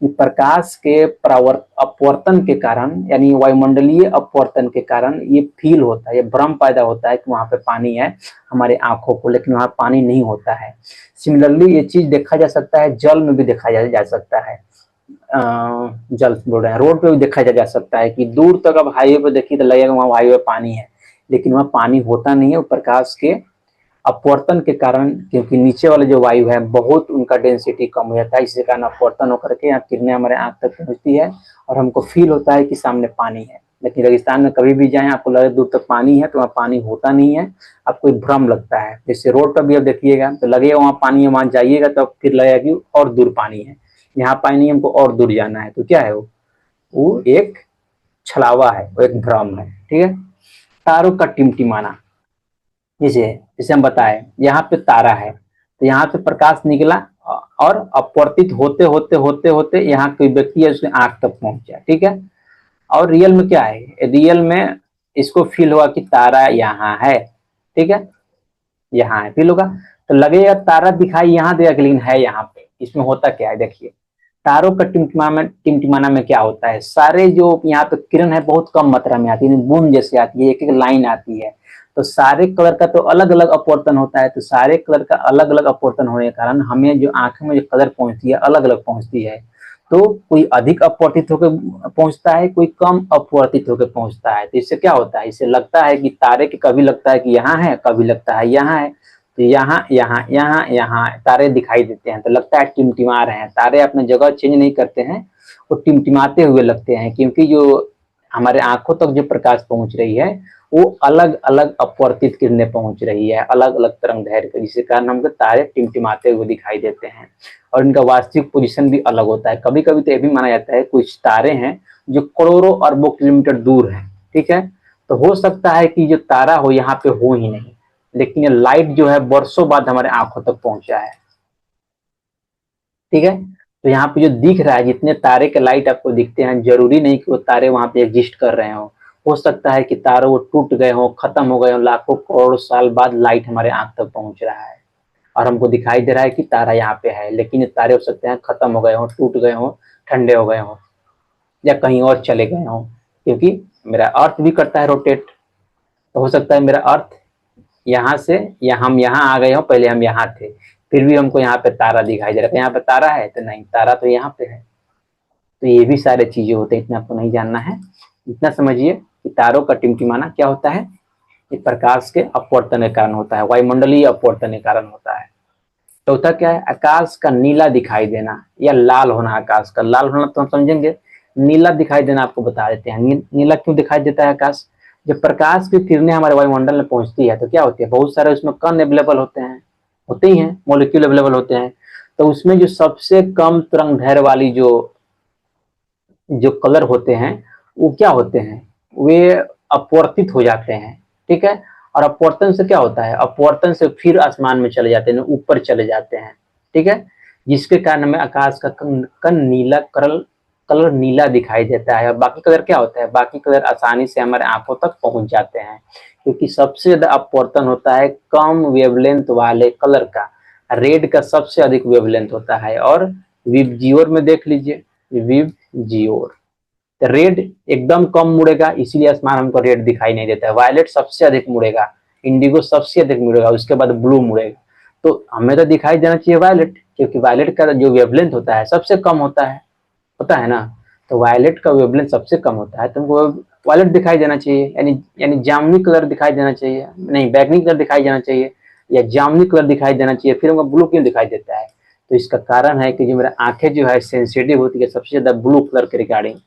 प्रकाश के अपवर्तन के कारण, यानी वायुमंडलीय अपवर्तन के कारण ये फील होता है, ये भ्रम पैदा होता है कि वहां पे पानी है हमारे आंखों को, लेकिन वहां पानी नहीं होता है। सिमिलरली ये चीज देखा जा सकता है, जल में भी देखा जा सकता है। जल बोल रहे हैं, रोड पे भी देखा जा सकता है कि दूर तक अब हाईवे पे देखिए तो लगेगा वहां हाईवे पानी है, लेकिन वहां पानी होता नहीं है। प्रकाश के अपवर्तन के कारण, क्योंकि नीचे वाले जो वायु है बहुत उनका डेंसिटी कम हो जाता है, इसी कारण अपवर्तन होकर के यहाँ किरणें हमारे आंख तक पहुंचती है और हमको फील होता है कि सामने पानी है। लेकिन रेगिस्तान में कभी भी जाएं आपको लगे दूर तक पानी है, तो वहाँ पानी होता नहीं है, आपको एक भ्रम लगता है। जैसे रोड पर भी अब देखिएगा तो लगेगा वहाँ पानी है, वहां जाइएगा तो फिर लगेगा कि और दूर पानी है, यहाँ पानी हमको और दूर जाना है। तो क्या है वो एक छलावा है, वो एक भ्रम है। ठीक है, तारों का टिमटिमाना, जैसे जैसे हम बताए यहाँ पे तारा है, तो यहाँ पे प्रकाश निकला और अपवर्तित होते होते होते होते यहाँ कोई व्यक्ति है उसके आंख तक पहुंच जाए। ठीक है, और रियल में क्या है, रियल में इसको फील हुआ कि तारा यहाँ है। ठीक है, यहाँ है, फील होगा, तो लगेगा तारा दिखाई यहाँ देगा, लेकिन है यहाँ पे। इसमें होता क्या है, देखिए तारों का टिमटिमाना में क्या होता है, सारे जो यहाँ पे किरण है बहुत कम मात्रा में आती है, बूंद जैसे आती है, एक एक लाइन आती है। तो सारे कलर का तो अलग अलग अपवर्तन होता है, तो सारे कलर का अलग अलग अपवर्तन होने के कारण हमें जो आंखें में जो कलर पहुंचती है अलग अलग पहुंचती है। तो कोई अधिक अपवर्तित होकर पहुंचता है, कोई कम अपवर्तित होकर पहुंचता है। तो इससे क्या होता है, इससे लगता है कि तारे के कभी लगता है कि यहाँ है, कभी लगता है यहाँ है। तो यहाँ यहाँ यहाँ यहाँ तारे दिखाई देते हैं, तो लगता है टिमटिमा रहे हैं। तारे अपने जगह चेंज नहीं करते हैं, वो टिमटिमाते हुए लगते हैं, क्योंकि जो हमारे आंखों तक जो प्रकाश पहुंच रही है वो अलग अलग अपवर्तित किरणें पहुंच रही है, अलग अलग तरंग दैर्घ्य, जिसके कारण हमको तारे टिमटिमाते हुए दिखाई देते हैं। और इनका वास्तविक पोजीशन भी अलग होता है। कभी कभी तो यह भी माना जाता है कुछ तारे हैं जो करोड़ों अरबों किलोमीटर दूर हैं। ठीक है, तो हो सकता है कि जो तारा हो यहाँ पे हो ही नहीं, लेकिन ये लाइट जो है वर्षों बाद हमारे आंखों तक पहुंचा है। ठीक है, तो यहाँ पे जो दिख रहा है, जितने तारे के लाइट आपको दिखते हैं, जरूरी नहीं कि वो तारे वहां पे एग्जिस्ट कर रहे हो सकता है कि तारे वो टूट गए हो, खत्म हो गए हो, लाखों करोड़ों साल बाद लाइट हमारे आंख तक पहुंच रहा है और हमको दिखाई दे रहा है कि तारा यहाँ पे है। लेकिन ये तारे हो सकते हैं खत्म हो गए हो, टूट गए हो, ठंडे हो गए हो, या कहीं और चले गए हो, क्योंकि मेरा अर्थ भी करता है रोटेट। तो हो सकता है मेरा अर्थ यहाँ से या हम यहाँ आ गए हो, पहले हम यहाँ थे, फिर भी हमको यहाँ पे तारा दिखाई दे रहा है। यहाँ पे तारा है तो नहीं, तारा तो यहाँ पे है। तो ये भी सारे चीजें होते हैं, इतना आपको नहीं जानना है। इतना समझिए कि तारों का टिमटिमाना क्या होता है, ये प्रकाश के अपवर्तन के कारण होता है, वायुमंडलीय अपवर्तन के कारण होता है। चौथा क्या है, आकाश का नीला दिखाई देना या लाल होना। आकाश का लाल होना तो हम समझेंगे, नीला दिखाई देना आपको बता देते हैं। नीला क्यों दिखाई देता है आकाश? जब प्रकाश की किरणें हमारे वायुमंडल में पहुंचती है तो क्या होती है, बहुत सारे उसमें कण अवेलेबल होते हैं, होते ही हैं, मॉलिक्यूल अवेलेबल होते हैं। तो उसमें जो सबसे कम तरंग दैर्घ्य वाली जो जो कलर होते हैं वो क्या होते हैं, वे अपवर्तित हो जाते हैं। ठीक है, और अपवर्तन से क्या होता है, अपवर्तन से फिर आसमान में चले जाते हैं, ऊपर चले जाते हैं। ठीक है, जिसके कारण हमें आकाश का कण नीला कलर नीला दिखाई देता है। और बाकी कलर क्या होता है, बाकी कलर आसानी से हमारे आंखों तक पहुंच जाते हैं, क्योंकि सबसे ज्यादा अपवर्तन होता है कम वेवलेंथ वाले कलर का। रेड का सबसे अधिक वेवलेंथ होता है। और विबजियोर में देख लीजिए, विबजियोर रेड एकदम कम मुड़ेगा, इसीलिए आसमान हमको रेड दिखाई नहीं देता है। वायलेट सबसे अधिक मुड़ेगा, इंडिगो सबसे अधिक मुड़ेगा, उसके बाद ब्लू मुड़ेगा। तो हमें तो दिखाई देना चाहिए वायलेट, क्योंकि वायलेट का जो वेवलेंथ होता है सबसे कम होता है, पता है ना। तो वायलेट का वेवलेंथ सबसे कम होता है, तुमको वायलेट दिखाई देना चाहिए, यानी यानी जामुनी कलर दिखाई देना चाहिए, नहीं बैगनी कलर दिखाई देना चाहिए, या जामुनी कलर दिखाई देना चाहिए। फिर हमको ब्लू क्यों दिखाई देता है? तो इसका कारण है कि जो मेरा आंखें जो है सेंसिटिव होती है सबसे ज्यादा ब्लू कलर के रिगार्डिंग,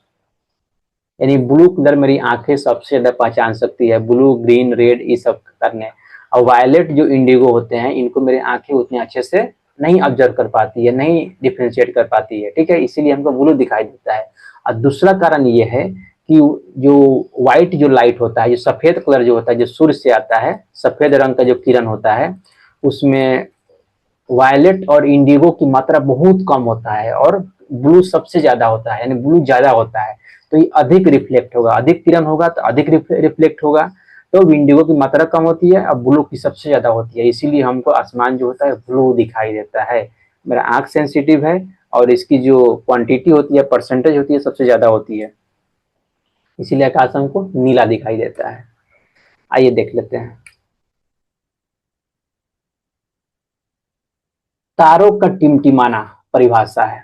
यानी ब्लू कलर मेरी आंखें सबसे ज्यादा पहचान सकती है, ब्लू ग्रीन रेड ये सब करने। और वायलेट जो इंडिगो होते हैं इनको मेरी आंखें उतने अच्छे से नहीं ऑब्जर्व कर पाती है, नहीं डिफ्रेंशिएट कर पाती है। ठीक है, इसीलिए हमको ब्लू दिखाई देता है। और दूसरा कारण ये है कि जो व्हाइट जो लाइट होता है, जो सफेद कलर जो होता है, जो सूर्य से आता है, सफेद रंग का जो किरण होता है, उसमें वायलेट और इंडिगो की मात्रा बहुत कम होता है और ब्लू सबसे ज्यादा होता है, यानी ब्लू ज्यादा होता है। तो ये अधिक रिफ्लेक्ट होगा, अधिक किरण होगा तो अधिक रिफ्लेक्ट होगा। तो इंडिगो की मात्रा कम होती है और ब्लू की सबसे ज्यादा होती है, इसीलिए हमको आसमान जो होता है ब्लू दिखाई देता है। मेरा आंख सेंसिटिव है और इसकी जो क्वांटिटी होती है, परसेंटेज होती है, सबसे ज्यादा होती है, इसीलिए आकाश हमको नीला दिखाई देता है। आइए देख लेते हैं, तारों का टिमटिमाना परिभाषा है,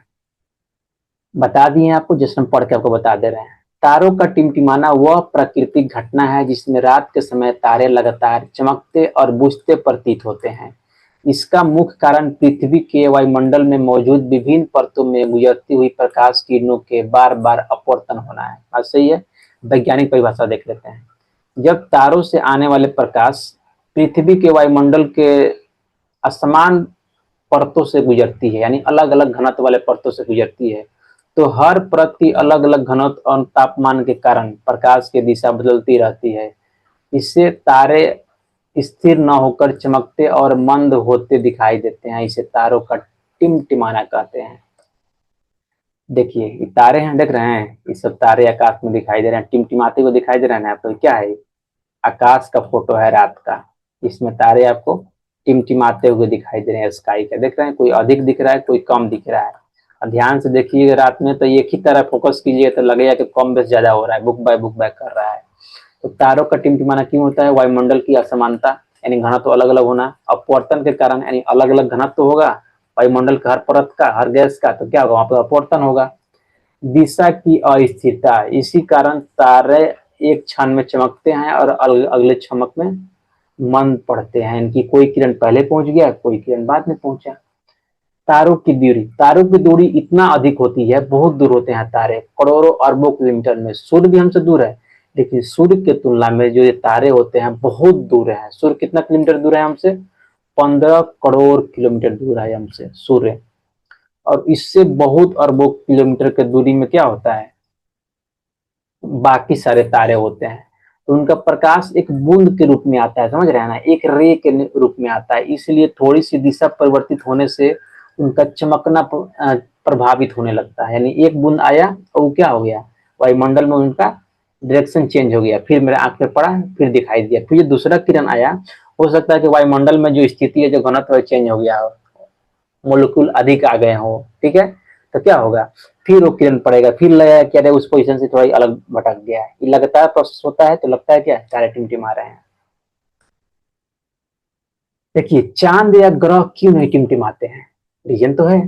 बता दिए आपको, जिसमें पढ़ के आपको बता दे रहे हैं। तारों का टिमटिमाना वह प्राकृतिक घटना है जिसमें रात के समय तारे लगातार चमकते और बुझते प्रतीत होते हैं। इसका मुख्य कारण पृथ्वी के वायुमंडल में मौजूद विभिन्न परतों में गुजरती हुई प्रकाश किरणों के बार बार अपवर्तन होना है। बात सही है। वैज्ञानिक परिभाषा देख लेते हैं। जब तारों से आने वाले प्रकाश पृथ्वी के वायुमंडल के असमान परतों से गुजरती है, यानी अलग अलग घनत्व वाले परतों से गुजरती है, तो हर परत की अलग अलग घनत्व और तापमान के कारण प्रकाश की दिशा बदलती रहती है। इससे तारे स्थिर न होकर चमकते और मंद होते दिखाई देते हैं। इसे तारों का टिमटिमाना कहते हैं। देखिए ये तारे हैं, देख रहे हैं, ये सब तारे आकाश में दिखाई दे रहे हैं, टिमटिमाते हुए दिखाई दे रहे हैं आपको। क्या है, आकाश का फोटो है रात का, इसमें तारे आपको टिमटिमाते हुए दिखाई दे रहे हैं। स्काई का देख रहे हैं, कोई अधिक दिख रहा है, कोई कम दिख रहा है। और ध्यान से देखिएगा रात में तो एक ही तरह फोकस कीजिए तो लगेगा कि कम बेस ज्यादा हो रहा है, बुक बाय कर रहा है। तो तारों का टिमटिमाना क्यों होता है? वायुमंडल की असमानता, यानी घनत्व अलग अलग होना, अपवर्तन के कारण, यानी अलग अलग घनत्व होगा वायुमंडल का, हर परत का, हर गैस का, तो क्या होगा, वहां पर अपवर्तन होगा। दिशा की अस्थिरता, इसी कारण तारे एक क्षण में चमकते हैं और अगले चमक में मंद पड़ते हैं। इनकी कोई किरण पहले पहुंच गया, कोई किरण बाद में पहुंचा। तारों की दूरी इतना अधिक होती है, बहुत दूर होते हैं तारे, करोड़ों अरबों किलोमीटर में। सूर्य भी हमसे दूर है, लेकिन सूर्य के तुलना में जो ये तारे होते हैं बहुत दूर है। सूर्य कितना किलोमीटर दूर है हमसे? 15 करोड़ किलोमीटर दूर है हमसे सूर्य। और इससे बहुत अरबों किलोमीटर की दूरी में क्या होता है, बाकी सारे तारे होते हैं। तो उनका प्रकाश एक बूंद के रूप में आता है, समझ रहे हैं ना, एक रे के रूप में आता है। इसलिए थोड़ी सी दिशा परिवर्तित होने से उनका चमकना प्रभावित होने लगता है। यानी एक बूंद आया और वो क्या हो गया, वायुमंडल में उनका डायरेक्शन चेंज हो गया, फिर मेरे आंख पे पड़ा, फिर दिखाई दिया। फिर ये दूसरा किरण आया, हो सकता है कि वायुमंडल में जो स्थिति है, जो घनत्व है, चेंज हो गया हो, मोलिक्यूल अधिक आ गए हो। ठीक है, तो क्या होगा, फिर वो किरण पड़ेगा, फिर लगेगा कि अरे उस पोजीशन से थोड़ा अलग भटक गया है। ये लगातार प्रोसेस होता है, तो लगता है क्या, तारे टिमटिमा रहे हैं। देखिए चांद या ग्रह क्यों नहीं टिमटिमाते हैं, रीजन तो है।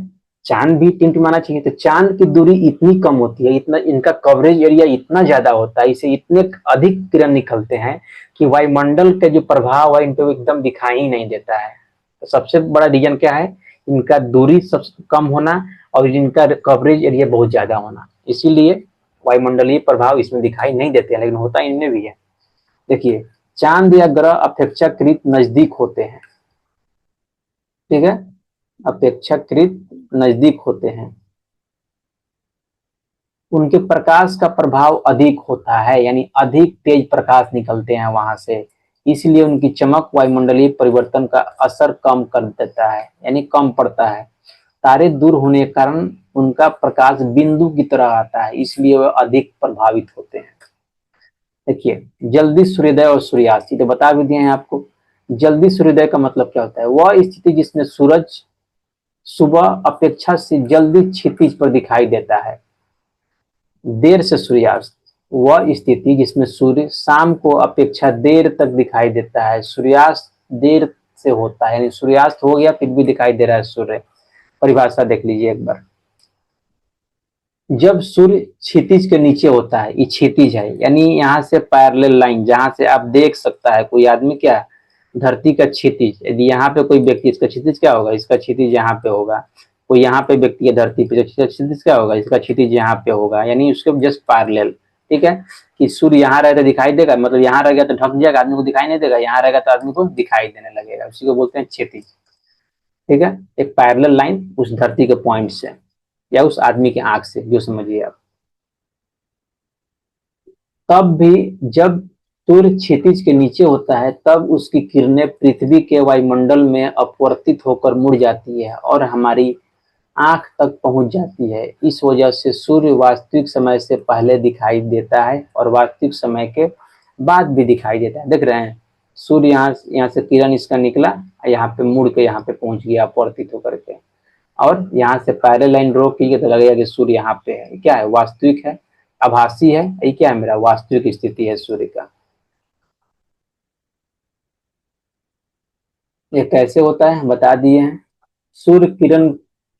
चांद भी टिमटिमाना चाहिए। तो चांद की दूरी इतनी कम होती है, इतना इनका कवरेज एरिया इतना ज्यादा होता है, इसे इतने अधिक किरण निकलते हैं कि वायुमंडल के जो प्रभाव है इन पे एकदम दिखाई ही नहीं देता है। तो सबसे बड़ा रीजन क्या है, इनका दूरी सबसे कम होना और इनका कवरेज एरिया बहुत ज्यादा होना, इसीलिए वायुमंडलीय प्रभाव इसमें दिखाई नहीं देते हैं, लेकिन होता इनमें भी है। देखिए चांद या ग्रह अपेक्षाकृत नजदीक होते हैं, ठीक है, अपेक्षाकृत नजदीक होते हैं, उनके प्रकाश का प्रभाव अधिक होता है, यानी अधिक तेज प्रकाश निकलते हैं वहां से, इसलिए उनकी चमक वायुमंडलीय परिवर्तन का असर कम कर देता है, यानी कम पड़ता है। तारे दूर होने के कारण उनका प्रकाश बिंदु की तरह आता है, इसलिए वह अधिक प्रभावित होते हैं। देखिए जल्दी सूर्योदय और सूर्यास्त, तो बता भी दिए हैं आपको। जल्दी सूर्योदय का मतलब क्या होता है, वह स्थिति जिसमें सूरज सुबह अपेक्षा से जल्दी क्षितिज पर दिखाई देता है। देर से सूर्यास्त, वह स्थिति जिसमें सूर्य शाम को अपेक्षा देर तक दिखाई देता है। सूर्यास्त देर से होता है, यानी सूर्यास्त हो गया फिर भी दिखाई दे रहा है सूर्य। परिभाषा देख लीजिए एक बार। जब सूर्य क्षितिज के नीचे होता है, ये क्षितिज है, यानी यहाँ से पैरेलल लाइन जहां से आप देख सकता है कोई आदमी, क्या धरती का क्षितिज, यदि यहाँ पे कोई व्यक्ति, इसका क्षितिज क्या होगा, इसका क्षितिज यहाँ पे होगा। कोई यहाँ पे व्यक्ति है धरती पे, क्षितिज क्या होगा, इसका क्षितिज यहाँ पे होगा, यानी उसके जस्ट पैरेलल। ठीक है, कि सूर्य यहाँ रहेगा दिखाई देगा, मतलब यहाँ रहेगा तो ढक जाएगा, आदमी को दिखाई नहीं देगा, यहाँ रहेगा तो आदमी को दिखाई देने लगेगा, उसी को बोलते हैं क्षितिज। ठीक है, एक पैरेलल लाइन उस धरती के पॉइंट से या उस आदमी की आंख से, जो समझिए आप। तब भी जब सूर्य क्षितिज के नीचे होता है तब उसकी किरणें पृथ्वी के वायुमंडल में अपवर्तित होकर मुड़ जाती है और हमारी आंख तक पहुंच जाती है। इस वजह से सूर्य वास्तविक समय से पहले दिखाई देता है और वास्तविक समय के बाद भी दिखाई देता है। देख रहे हैं, सूर्य यहाँ से किरण इसका निकला, यहाँ पे मुड़ के यहाँ पे पहुंच गया अपवर्तित होकर के, और यहाँ से पैरेलल लाइन ड्रॉ की तो लगेगा कि सूर्य यहाँ पे है। क्या है, वास्तविक है, आभासी है, ये क्या है, मेरा वास्तविक स्थिति है सूर्य का। ये कैसे होता है बता दिए हैं। सूर्य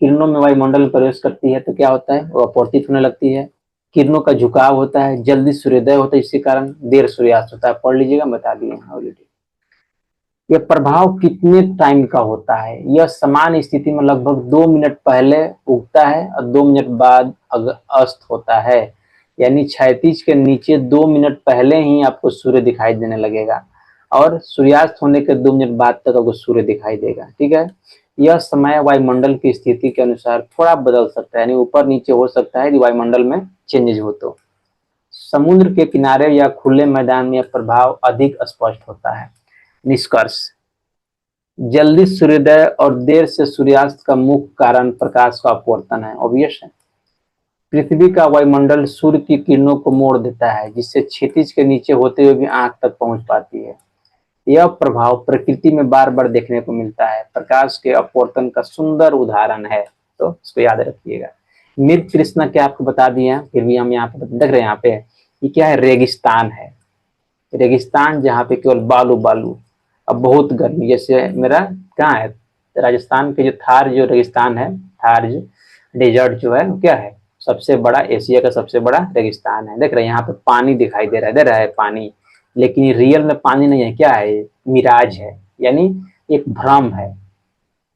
किरणों में वायुमंडल में प्रवेश करती है तो क्या होता है, वो अपवर्तित होने लगती है, किरणों का झुकाव होता है, जल्दी सूर्योदय होता है, इसी कारण देर सूर्यास्त होता है। पढ़ लीजिएगा, बता दिए हैं ऑलरेडी। यह प्रभाव कितने टाइम का होता है, यह समान स्थिति में लगभग 2 मिनट पहले उगता है और 2 मिनट बाद अस्त होता है, यानी क्षैतिज के नीचे 2 मिनट पहले ही आपको सूर्य दिखाई देने लगेगा और सूर्यास्त होने के 2 मिनट बाद तक आपको सूर्य दिखाई देगा। ठीक है, यह समय वायुमंडल की स्थिति के अनुसार थोड़ा बदल सकता है, यानी ऊपर नीचे हो सकता है यदि वायुमंडल में चेंजेज हो तो। समुद्र के किनारे या खुले मैदान में यह प्रभाव अधिक स्पष्ट होता है। निष्कर्ष, जल्दी सूर्योदय और देर से सूर्यास्त का मुख्य कारण प्रकाश का अपवर्तन है, ऑब्वियस है। पृथ्वी का वायुमंडल सूर्य की किरणों को मोड़ देता है, जिससे क्षितिज के नीचे होते हुए भी आंख तक पहुंच पाती है। यह प्रभाव प्रकृति में बार बार देखने को मिलता है, प्रकाश के अपवर्तन का सुंदर उदाहरण है, तो इसको याद रखिएगा। मृग तृष्णा क्या आपको बता दिया, फिर भी हम यहाँ पे देख रहे हैं, यहाँ पे ये क्या है, रेगिस्तान है। रेगिस्तान जहाँ पे केवल बालू बालू, अब बहुत गर्मी, जैसे मेरा कहाँ है, राजस्थान के जो थार जो रेगिस्तान है, थार डेजर्ट जो है वो क्या है, सबसे बड़ा, एशिया का सबसे बड़ा रेगिस्तान है। देख रहे हैं यहाँ पे पानी दिखाई दे रहा है, दे रहा है पानी, लेकिन ये रियल में पानी नहीं है, क्या है, मिराज है, यानी एक भ्रम है,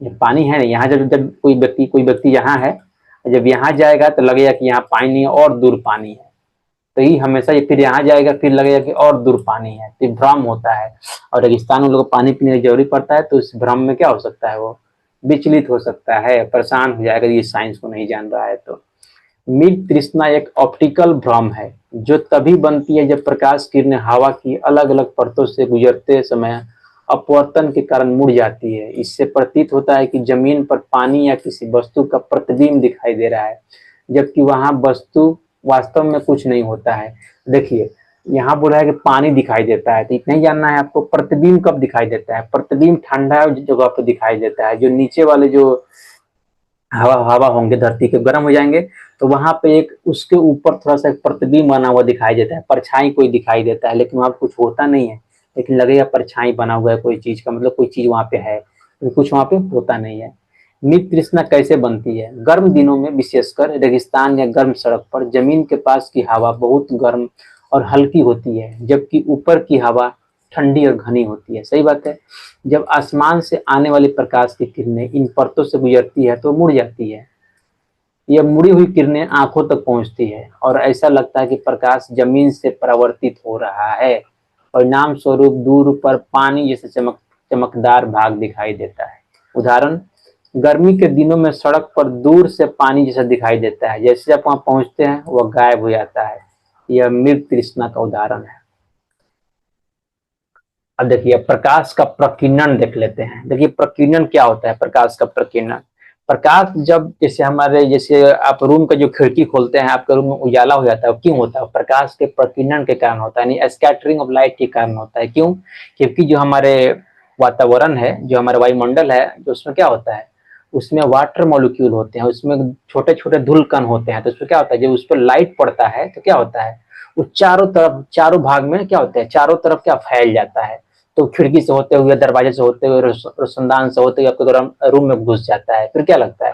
ये पानी है नहीं। यहाँ जब जब कोई व्यक्ति यहाँ है, जब यहाँ जाएगा तो लगेगा कि यहाँ पानी नहीं है और दूर पानी है, तो ये हमेशा ये फिर यहाँ जाएगा फिर लगेगा कि और दूर पानी है, तो भ्रम होता है। और रेगिस्तान में लोग को पानी पीने की जरूरत पड़ता है, तो इस भ्रम में क्या हो सकता है, वो विचलित हो सकता है, परेशान हो जाएगा, ये साइंस को नहीं जान रहा है। तो मृग तृष्णा एक ऑप्टिकल भ्रम है जो तभी बनती है जब प्रकाश किरणें हवा की अलग अलग परतों से गुजरते समय अपवर्तन के कारण मुड़ जाती है। इससे प्रतीत होता है कि जमीन पर पानी या किसी वस्तु का प्रतिबिंब दिखाई दे रहा है, जबकि वहां वस्तु वास्तव में कुछ नहीं होता है। देखिए यहाँ बोल रहा है कि पानी दिखाई देता है, तो इतना ही जानना है आपको, प्रतिबिंब कब दिखाई देता है, प्रतिबिंब ठंडा जगह पर दिखाई देता है, जो नीचे वाले जो हवा हवा होंगे धरती के गर्म हो जाएंगे, तो वहां पे एक उसके ऊपर थोड़ा सा एक प्रतिबिंब बना हुआ दिखाई देता है, परछाई कोई दिखाई देता है, लेकिन वहां कुछ होता नहीं है, लेकिन लगेगा परछाई बना हुआ है कोई चीज का, मतलब कोई चीज वहां पे है, तो कुछ वहां पे होता नहीं है। मृत तृष्णा कैसे बनती है? गर्म दिनों में विशेषकर रेगिस्तान या गर्म सड़क पर जमीन के पास की हवा बहुत गर्म और हल्की होती है, जबकि ऊपर की हवा ठंडी और घनी होती है। सही बात है। जब आसमान से आने वाली प्रकाश की किरणें इन परतों से गुजरती है तो मुड़ जाती है। यह मुड़ी हुई किरणें आंखों तक पहुंचती है और ऐसा लगता है कि प्रकाश जमीन से परावर्तित हो रहा है। परिणाम स्वरूप दूर पर पानी जैसे चमकदार भाग दिखाई देता है। उदाहरण, गर्मी के दिनों में सड़क पर दूर से पानी जैसा दिखाई देता है, जैसे आप वहां पहुंचते हैं वह गायब हो जाता है। यह मृत तृष्णा का उदाहरण है। अब देखिए प्रकाश का प्रकीर्णन देख लेते हैं। देखिए प्रकीर्णन क्या होता है? प्रकाश का प्रकीर्णन, प्रकाश जब जैसे आप रूम का जो खिड़की खोलते हैं, आपके रूम में उजाला हो जाता है, क्यों होता है? प्रकाश के प्रकीर्णन के कारण होता है, यानी स्कैटरिंग ऑफ लाइट के कारण होता है। क्यों? क्योंकि जो हमारे वातावरण है, जो हमारा वायुमंडल है, जो उसमें क्या होता है, उसमें वाटर मॉलिक्यूल होते हैं, उसमें छोटे छोटे धूल कण होते हैं। तो उसमें क्या होता है, जब उस पर लाइट पड़ता है तो क्या होता है, वो चारों तरफ, चारों भाग में क्या होता है, चारों तरफ क्या फैल जाता है। तो खिड़की से होते हुए, दरवाजे से होते हुए, रोशनदान से होते हुए आपके रूम में घुस जाता है। फिर क्या लगता है,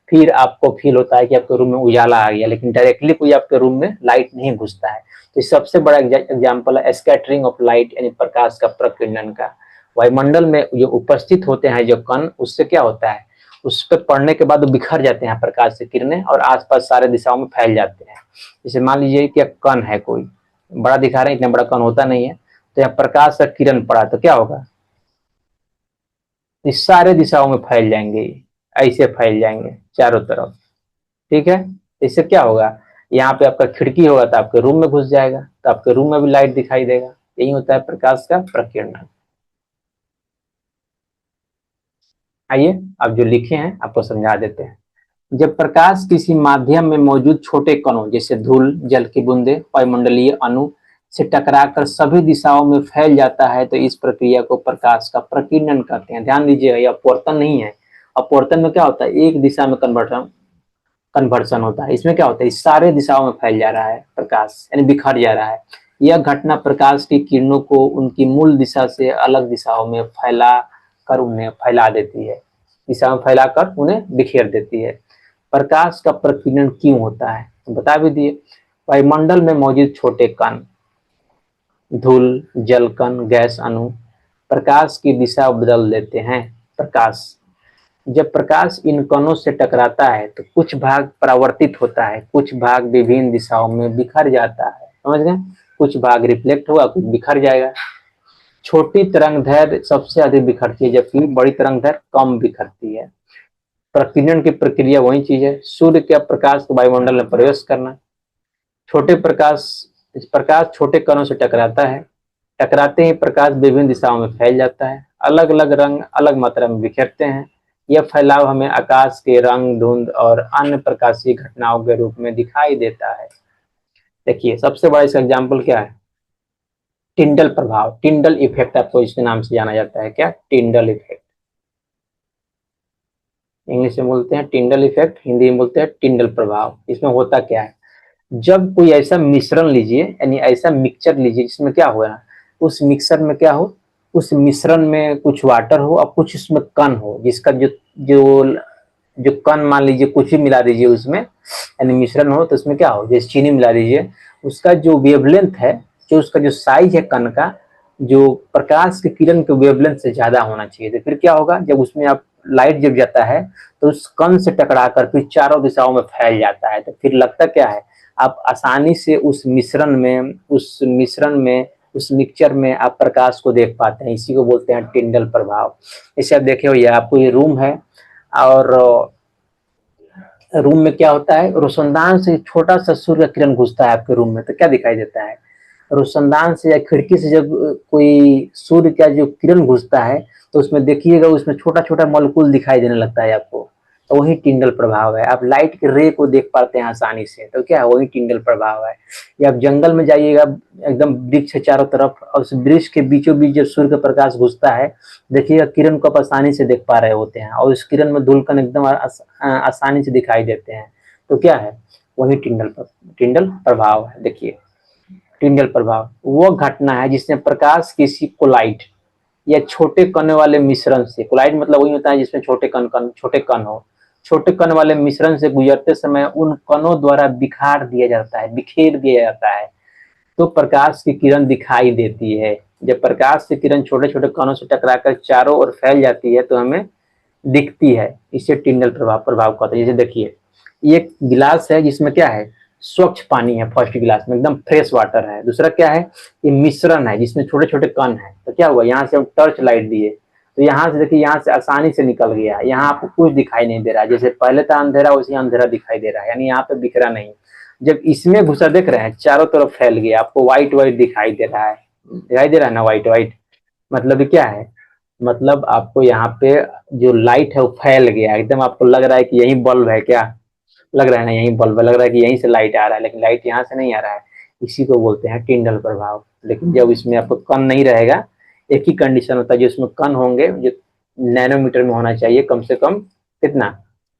फिर आपको फील होता है कि आपके रूम में उजाला आ गया, लेकिन डायरेक्टली कोई आपके रूम में लाइट नहीं घुसता है। तो सबसे बड़ा एग्जाम्पल है स्कैटरिंग ऑफ लाइट, यानी प्रकाश का प्रकीर्णन का। वायुमंडल में जो उपस्थित होते हैं जो कण, उससे क्या होता है, उस पर पड़ने के बाद वो बिखर जाते हैं प्रकाश से किरणें और आसपास सारे दिशाओं में फैल जाते हैं। जैसे मान लीजिए कि कण है, कोई बड़ा दिखा रहे हैं, इतना बड़ा कण होता नहीं है, तो यहाँ प्रकाश का किरण पड़ा तो क्या होगा, इस सारे दिशाओं में फैल जाएंगे, ऐसे फैल जाएंगे चारों तरफ। ठीक है, इससे क्या होगा, यहाँ पे आपका खिड़की होगा तो आपके रूम में घुस जाएगा, तो आपके रूम में भी लाइट दिखाई देगा। यही होता है प्रकाश का प्रकीर्णन। आइए अब जो लिखे हैं आपको समझा देते हैं। जब प्रकाश किसी माध्यम में मौजूद छोटे कणों जैसे धूल, जल की बूंदे, वायुमंडलीय अणु से टकराकर सभी दिशाओं में फैल जाता है तो इस प्रक्रिया को प्रकाश का प्रकीर्णन कहते हैं। ध्यान दीजिएगा, यह अपवर्तन नहीं है। अपवर्तन में क्या होता है, एक दिशा में कन्वर्टन कन्वर्सन होता है। इसमें क्या होता है, इस सारे दिशाओं में फैल जा रहा है प्रकाश, यानी बिखर जा रहा है। यह घटना प्रकाश की किरणों को उनकी मूल दिशा से अलग दिशाओं में फैला कर उन्हें फैला देती है, दिशा में फैलाकर उन्हें बिखेर देती है। प्रकाश का प्रकीर्णन क्यों होता है बता भी दिए। वायुमंडल में मौजूद छोटे कण, धूल, जल कण, गैस अणु प्रकाश की दिशा बदल देते हैं। प्रकाश, जब प्रकाश इन कणों से टकराता है तो कुछ भाग परावर्तित होता है, कुछ भाग विभिन्न दिशाओं में बिखर जाता है। समझ गए, कुछ भाग रिफ्लेक्ट होगा, कुछ बिखर जाएगा। छोटी तरंगदैर्घ्य सबसे अधिक बिखरती है, जबकि बड़ी तरंगदैर्घ्य कम बिखरती है। प्रकीर्णन की प्रक्रिया वही चीज है, सूर्य के प्रकाश को वायुमंडल में प्रवेश करना। छोटे प्रकाश प्रकाश छोटे कणों से टकराता है, टकराते ही प्रकाश विभिन्न दिशाओं में फैल जाता है, अलग अलग रंग अलग मात्रा में बिखरते हैं। यह फैलाव हमें आकाश के रंग, धुंध और अन्य प्रकाशीय घटनाओं के रूप में दिखाई देता है। देखिए सबसे बड़ा इसका एग्जाम्पल क्या है, टिंडल प्रभाव, टिंडल इफेक्ट आपको इसके नाम से जाना जाता है। क्या, टिंडल इफेक्ट, इंग्लिश में बोलते हैं टिंडल इफेक्ट, हिंदी में बोलते हैं टिंडल प्रभाव। इसमें होता क्या है, जब कोई ऐसा मिश्रण लीजिए, यानी ऐसा मिक्सचर लीजिए जिसमें क्या हो ना, उस मिक्सर में क्या हो, उस मिश्रण में कुछ वाटर हो और कुछ उसमें कण हो, जिसका जो जो जो कण मान लीजिए कुछ भी मिला दीजिए उसमें, यानी मिश्रण हो तो उसमें क्या हो, जैसे चीनी मिला दीजिए, उसका जो वेवलेंथ है, जो उसका जो साइज है कण का, जो प्रकाश की किरण के वेवलेंथ से ज्यादा होना चाहिए। तो फिर क्या होगा, जब उसमें आप लाइट जब जाता है तो उस कण से टकराकर फिर चारों दिशाओं में फैल जाता है। तो फिर लगता क्या है, आप आसानी से उस मिक्सचर में आप प्रकाश को देख पाते हैं। इसी को बोलते हैं टिंडल प्रभाव। जैसे आप देखे हो, आपको ये रूम है और रूम में क्या होता है, रोशनदान से छोटा सा सूर्य का किरण घुसता है आपके रूम में तो क्या दिखाई देता है, रोशनदान से या खिड़की से जब कोई सूर्य का जो किरण घुसता है तो उसमें देखिएगा, उसमें छोटा छोटा मॉलिक्यूल दिखाई देने लगता है आपको। तो वही टिंडल प्रभाव है। आप लाइट के रे को देख पाते हैं आसानी से, तो क्या है, वही टिंडल प्रभाव है। या आप जंगल में जाइएगा, एकदम वृक्ष है चारों तरफ, और उस वृक्ष के बीचों बीच जब सूर्य का प्रकाश घुसता है, देखिएगा किरण को आप आसानी से देख पा रहे होते हैं, और उस किरण में धूलकण एकदम आसानी से दिखाई देते हैं। तो क्या है, वही टिंडल प्रभाव है। देखिए टिंडल प्रभाव वो घटना है जिसमें प्रकाश किसी कोलाइट या छोटे कण वाले मिश्रण से, कोलाइट मतलब वही होता है जिसमें छोटे कण हो, छोटे कण वाले मिश्रण से गुजरते समय उन कणों द्वारा बिखेर दिया जाता है तो प्रकाश की किरण दिखाई देती है। जब प्रकाश की किरण छोटे छोटे कणों से टकराकर चारों ओर फैल जाती है तो हमें दिखती है। इसे टिंडल प्रभाव प्रभाव कहते हैं। जैसे देखिए ये एक गिलास है जिसमें क्या है, स्वच्छ पानी है, फर्स्ट गिलास में एकदम फ्रेश वाटर है। दूसरा क्या है, ये मिश्रण है जिसमें छोटे छोटे कण है। तो क्या हुआ, यहाँ से हम टर्च लाइट दिए तो यहाँ से देखिए, यहाँ से आसानी से निकल गया, यहाँ आपको कुछ दिखाई नहीं दे रहा, जैसे पहले था अंधेरा वैसे अंधेरा दिखाई दे रहा है, यानी यहाँ पे बिखरा नहीं। जब इसमें घुसा देख रहे हैं चारों तरफ फैल गया, आपको व्हाइट व्हाइट दिखाई दे रहा है, दिखाई दे रहा है ना व्हाइट व्हाइट, मतलब क्या है, मतलब आपको यहाँ पे जो लाइट है वो फैल गया एकदम, आपको लग रहा है कि यही बल्ब है क्या, लग रहा है ना यही बल्ब है, लग रहा है कि यहीं से लाइट आ रहा है, लेकिन लाइट यहाँ से नहीं आ रहा है। इसी को बोलते हैं टिंडल प्रभाव। लेकिन जब इसमें आपको कण नहीं रहेगा, एक ही कंडीशन होता है जो इसमें कण होंगे जो नैनोमीटर में होना चाहिए, कम से कम कितना,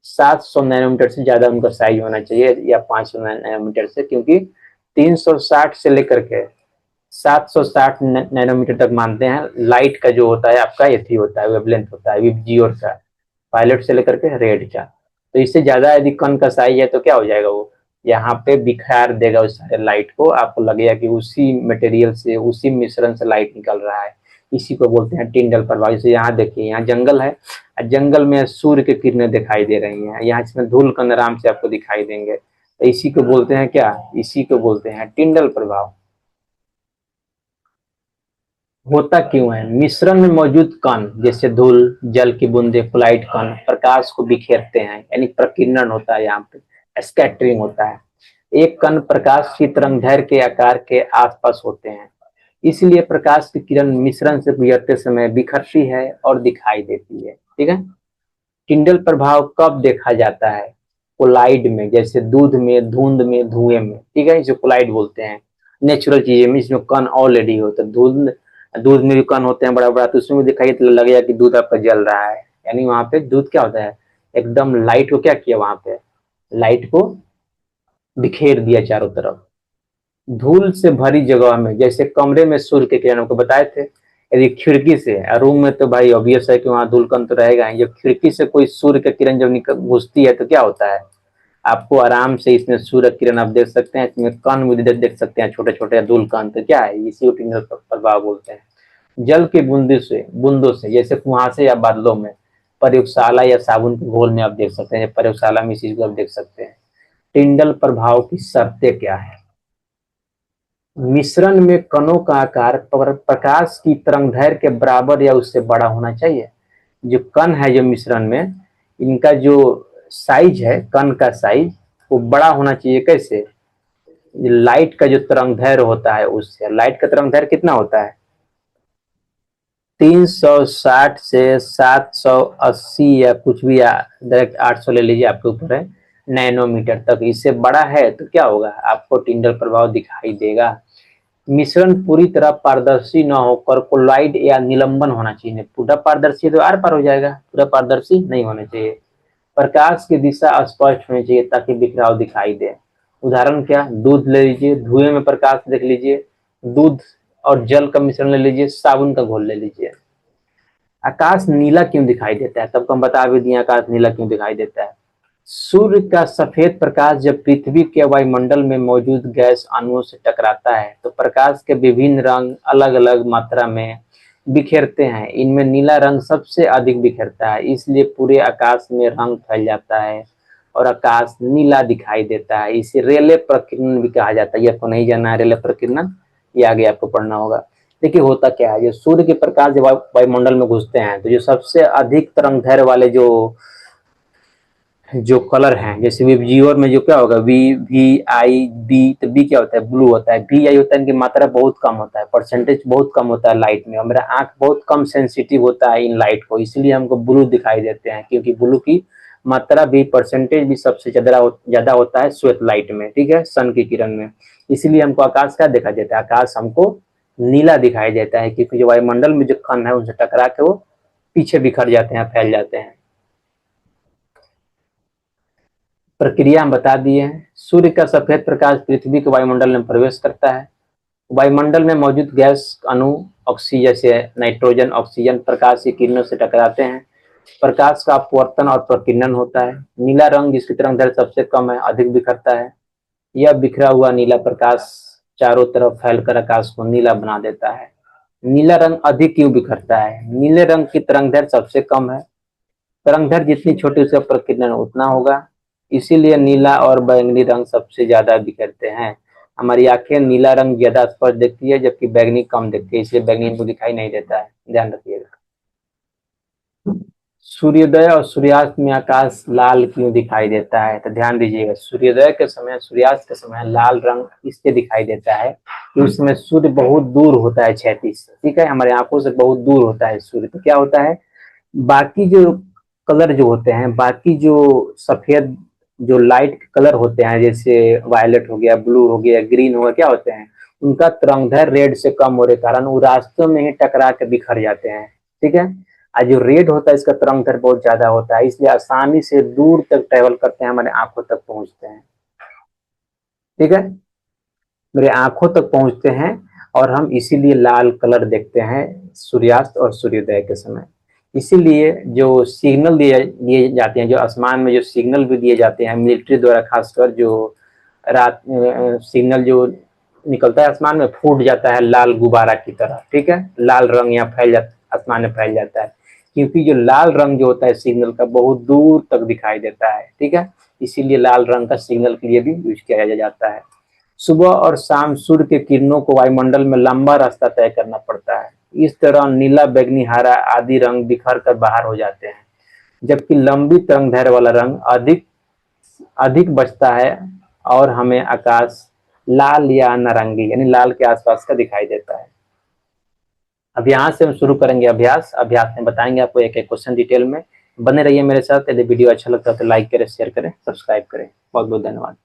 700 नैनोमीटर से ज्यादा उनका साइज होना चाहिए या 500 नैनोमीटर से, क्योंकि 360 से लेकर के 760 नैनोमीटर तक मानते हैं लाइट का जो होता है आपका एथी होता है, वेवलेंथ होता है विबजियोर का, पायलट से लेकर के रेड का। तो इससे ज्यादा यदि कण का साइज है तो क्या हो जाएगा, वो यहाँ पे बिखार देगा उस सारे लाइट को, आपको लगेगा कि उसी मटेरियल से उसी मिश्रण से लाइट निकल रहा है। इसी को बोलते हैं टिंडल प्रभाव। जैसे यहाँ देखिए, यहाँ जंगल है, जंगल में सूर्य की किरणें दिखाई दे रही हैं, यहाँ इसमें धूल कण आराम से आपको दिखाई देंगे, तो इसी को बोलते हैं क्या, इसी को बोलते हैं टिंडल प्रभाव। होता क्यों है, मिश्रण में मौजूद कण जैसे धूल, जल की बूंदे, फ्लाइट कण प्रकाश को बिखेरते हैं, यानी प्रकीर्णन होता है, यहाँ पे स्कैटरिंग होता है। एक कण प्रकाश की तरंगदैर्घ्य के आकार के आसपास होते हैं, इसलिए प्रकाश की किरण मिश्रण से गुजरते समय बिखरती है और दिखाई देती है। ठीक है। टिंडल प्रभाव कब देखा जाता है, कोलाइड में, जैसे दूध में, धुंध में, धुएं में। ठीक है, इसे कोलाइड बोलते हैं। नेचुरल चीजें में इसमें कण ऑलरेडी हो, तो दूध दूध में भी कण होते हैं बड़ा बड़ा, तो उसमें भी दिखाई तो लगेगा कि दूध आपका जल रहा है, यानी वहां पे दूध क्या होता है, एकदम लाइट को क्या किया, वहां पे लाइट को बिखेर दिया चारों तरफ। धूल से भरी जगह में, जैसे कमरे में सूर्य के किरण को बताए थे, यदि खिड़की से, रूम में तो भाई ऑब्वियस है कि वहां धूल कण तो रहेगा ही, जब खिड़की से कोई सूर्य की किरण जब निकल घुसती है तो क्या होता है, आपको आराम से इसमें सूर्य किरण आप देख सकते हैं, इसमें कण भी देख सकते हैं, छोटे छोटे धूल कण, तो क्या है, इसी को टिंडल प्रभाव बोलते हैं। जल की बूंदों से जैसे कुहासे या बादलों में, प्रयोगशाला या साबुन के घोल में आप देख सकते हैं, प्रयोगशाला में इस चीज को आप देख सकते हैं। टिंडल प्रभाव की शर्तें क्या है, मिश्रण में कणों का आकार प्रकाश की तरंगदैर्घ्य के बराबर या उससे बड़ा होना चाहिए। जो कण है जो मिश्रण में, इनका जो साइज है, कण का साइज वो बड़ा होना चाहिए। कैसे, लाइट का जो तरंगदैर्घ्य होता है उससे, लाइट का तरंगदैर्घ्य कितना होता है, 360 से 780 या कुछ भी, डायरेक्ट 800 ले लीजिए, आपके ऊपर है, नैनोमीटर तक। इससे बड़ा है तो क्या होगा, आपको टिंडल प्रभाव दिखाई देगा। मिश्रण पूरी तरह पारदर्शी न होकर कोलाइड या निलंबन होना चाहिए। पूरा पारदर्शी तो आर पार हो जाएगा, पूरा पारदर्शी नहीं होना चाहिए। प्रकाश की दिशा स्पष्ट होनी चाहिए ताकि बिखराव दिखाई दे। उदाहरण क्या, दूध ले लीजिए, धुएं में प्रकाश देख लीजिए, दूध और जल का मिश्रण ले लीजिए, साबुन का घोल ले लीजिए। आकाश नीला क्यों दिखाई देता है, सबको हम बता भी दिए आकाश नीला क्यों दिखाई देता है। सूर्य का सफेद प्रकाश जब पृथ्वी के वायुमंडल में मौजूद गैस अणुओं से टकराता है तो प्रकाश के विभिन्न रंग अलग अलग मात्रा में बिखेरते हैं, इनमें नीला रंग सबसे अधिक बिखरता है, इसलिए पूरे आकाश में रंग फैल जाता है और आकाश नीला दिखाई देता है। इसे रेले प्रकीर्णन भी कहा जाता है। ये आपको नहीं जानना है रेले प्रकीर्णन, ये आगे आपको पढ़ना होगा। देखिए होता क्या है, जो सूर्य के प्रकाश जब वायुमंडल में घुसते हैं तो जो सबसे अधिक तरंग दैर्घ्य वाले जो जो कलर हैं, जैसे विबजियोर में जो क्या होगा, वी, वी, आई, बी, तो बी क्या होता है, ब्लू होता है, वी, आई होता है, इनकी मात्रा बहुत कम होता है, परसेंटेज बहुत कम होता है लाइट में, और मेरा आंख बहुत कम सेंसिटिव होता है इन लाइट को, इसलिए हमको ब्लू दिखाई देते हैं, क्योंकि ब्लू की मात्रा भी, परसेंटेज भी सबसे ज्यादा होता है श्वेत लाइट में। ठीक है, सन की किरण में, इसलिए हमको आकाश क्या दिखाई देता है, आकाश हमको नीला दिखाई देता है, क्योंकि जो वायुमंडल में जो कण है उनसे टकरा के वो पीछे बिखर जाते हैं, फैल जाते हैं। प्रक्रिया हम बता दिए हैं। सूर्य का सफेद प्रकाश पृथ्वी के वायुमंडल में प्रवेश करता है, वायुमंडल में मौजूद गैस अणु ऑक्सीजन जैसे नाइट्रोजन ऑक्सीजन प्रकाश की किरणों से टकराते हैं, प्रकाश का अपवर्तन और प्रकीर्णन होता है। नीला रंग जिसकी तरंगदैर्घ्य सबसे कम है, अधिक बिखरता है। यह बिखरा हुआ नीला प्रकाश चारों तरफ फैलकर आकाश को नीला बना देता है। नीला रंग अधिक क्यों बिखरता है? नीले रंग की तरंगदैर्घ्य सबसे कम है, तरंगदैर्घ्य जितनी छोटी उसका प्रकीर्णन उतना होगा, इसीलिए नीला और बैंगनी रंग सबसे ज्यादा बिखरते हैं। हमारी आंखें नीला रंग ज्यादा स्पष्ट देखती है जबकि बैंगनी कम देखती है, इसलिए बैंगनी इनको दिखाई नहीं देता है, ध्यान रखिएगा। सूर्योदय और सूर्यास्त में आकाश लाल क्यों दिखाई देता है? तो ध्यान दीजिएगा, सूर्योदय के समय सूर्यास्त के समय लाल रंग इससे दिखाई देता है कि उस समय सूर्य बहुत दूर होता है क्षैतिज से, ठीक है, हमारे आंखों से बहुत दूर होता है सूर्य। तो क्या होता है, बाकी जो कलर जो होते हैं, बाकी जो सफेद जो लाइट कलर होते हैं जैसे वायलेट हो गया, ब्लू हो गया, ग्रीन हो गया, क्या होते हैं, उनका तरंगदैर्घ्य रेड से कम होने के कारण वो रास्तों में ही टकरा के बिखर जाते हैं, ठीक है। और जो रेड होता है इसका तरंगदैर्घ्य बहुत ज्यादा होता है, इसलिए आसानी से दूर तक ट्रेवल करते हैं, हमारे आंखों तक पहुंचते हैं, ठीक है, मेरे आंखों तक पहुंचते हैं। और हम इसीलिए लाल कलर देखते हैं सूर्यास्त और सूर्योदय के समय। इसीलिए जो सिग्नल दिए दिए जाते हैं, जो आसमान में जो सिग्नल भी दिए जाते हैं मिलिट्री द्वारा, खासकर जो रात सिग्नल जो निकलता है आसमान में, फूट जाता है लाल गुब्बारा की तरह, ठीक है, लाल रंग यहाँ फैल जाता, आसमान में फैल जाता है, क्योंकि जो लाल रंग जो होता है सिग्नल का बहुत दूर तक दिखाई देता है, ठीक है, इसीलिए लाल रंग का सिग्नल के लिए भी यूज किया जाता है। सुबह और शाम सूर्य के किरणों को वायुमंडल में लंबा रास्ता तय करना पड़ता है, इस तरह नीला, बैगनी, हरा आदि रंग बिखर कर बाहर हो जाते हैं, जबकि लंबी तरंगदैर्घ्य वाला रंग अधिक अधिक बचता है और हमें आकाश लाल या नारंगी यानी लाल के आसपास का दिखाई देता है। अब यहाँ से हम शुरू करेंगे अभ्यास। अभ्यास में बताएंगे आपको एक एक क्वेश्चन डिटेल में। बने रहिए मेरे साथ। यदि वीडियो अच्छा लगता है तो लाइक करें, शेयर करें, सब्सक्राइब करें। बहुत बहुत धन्यवाद।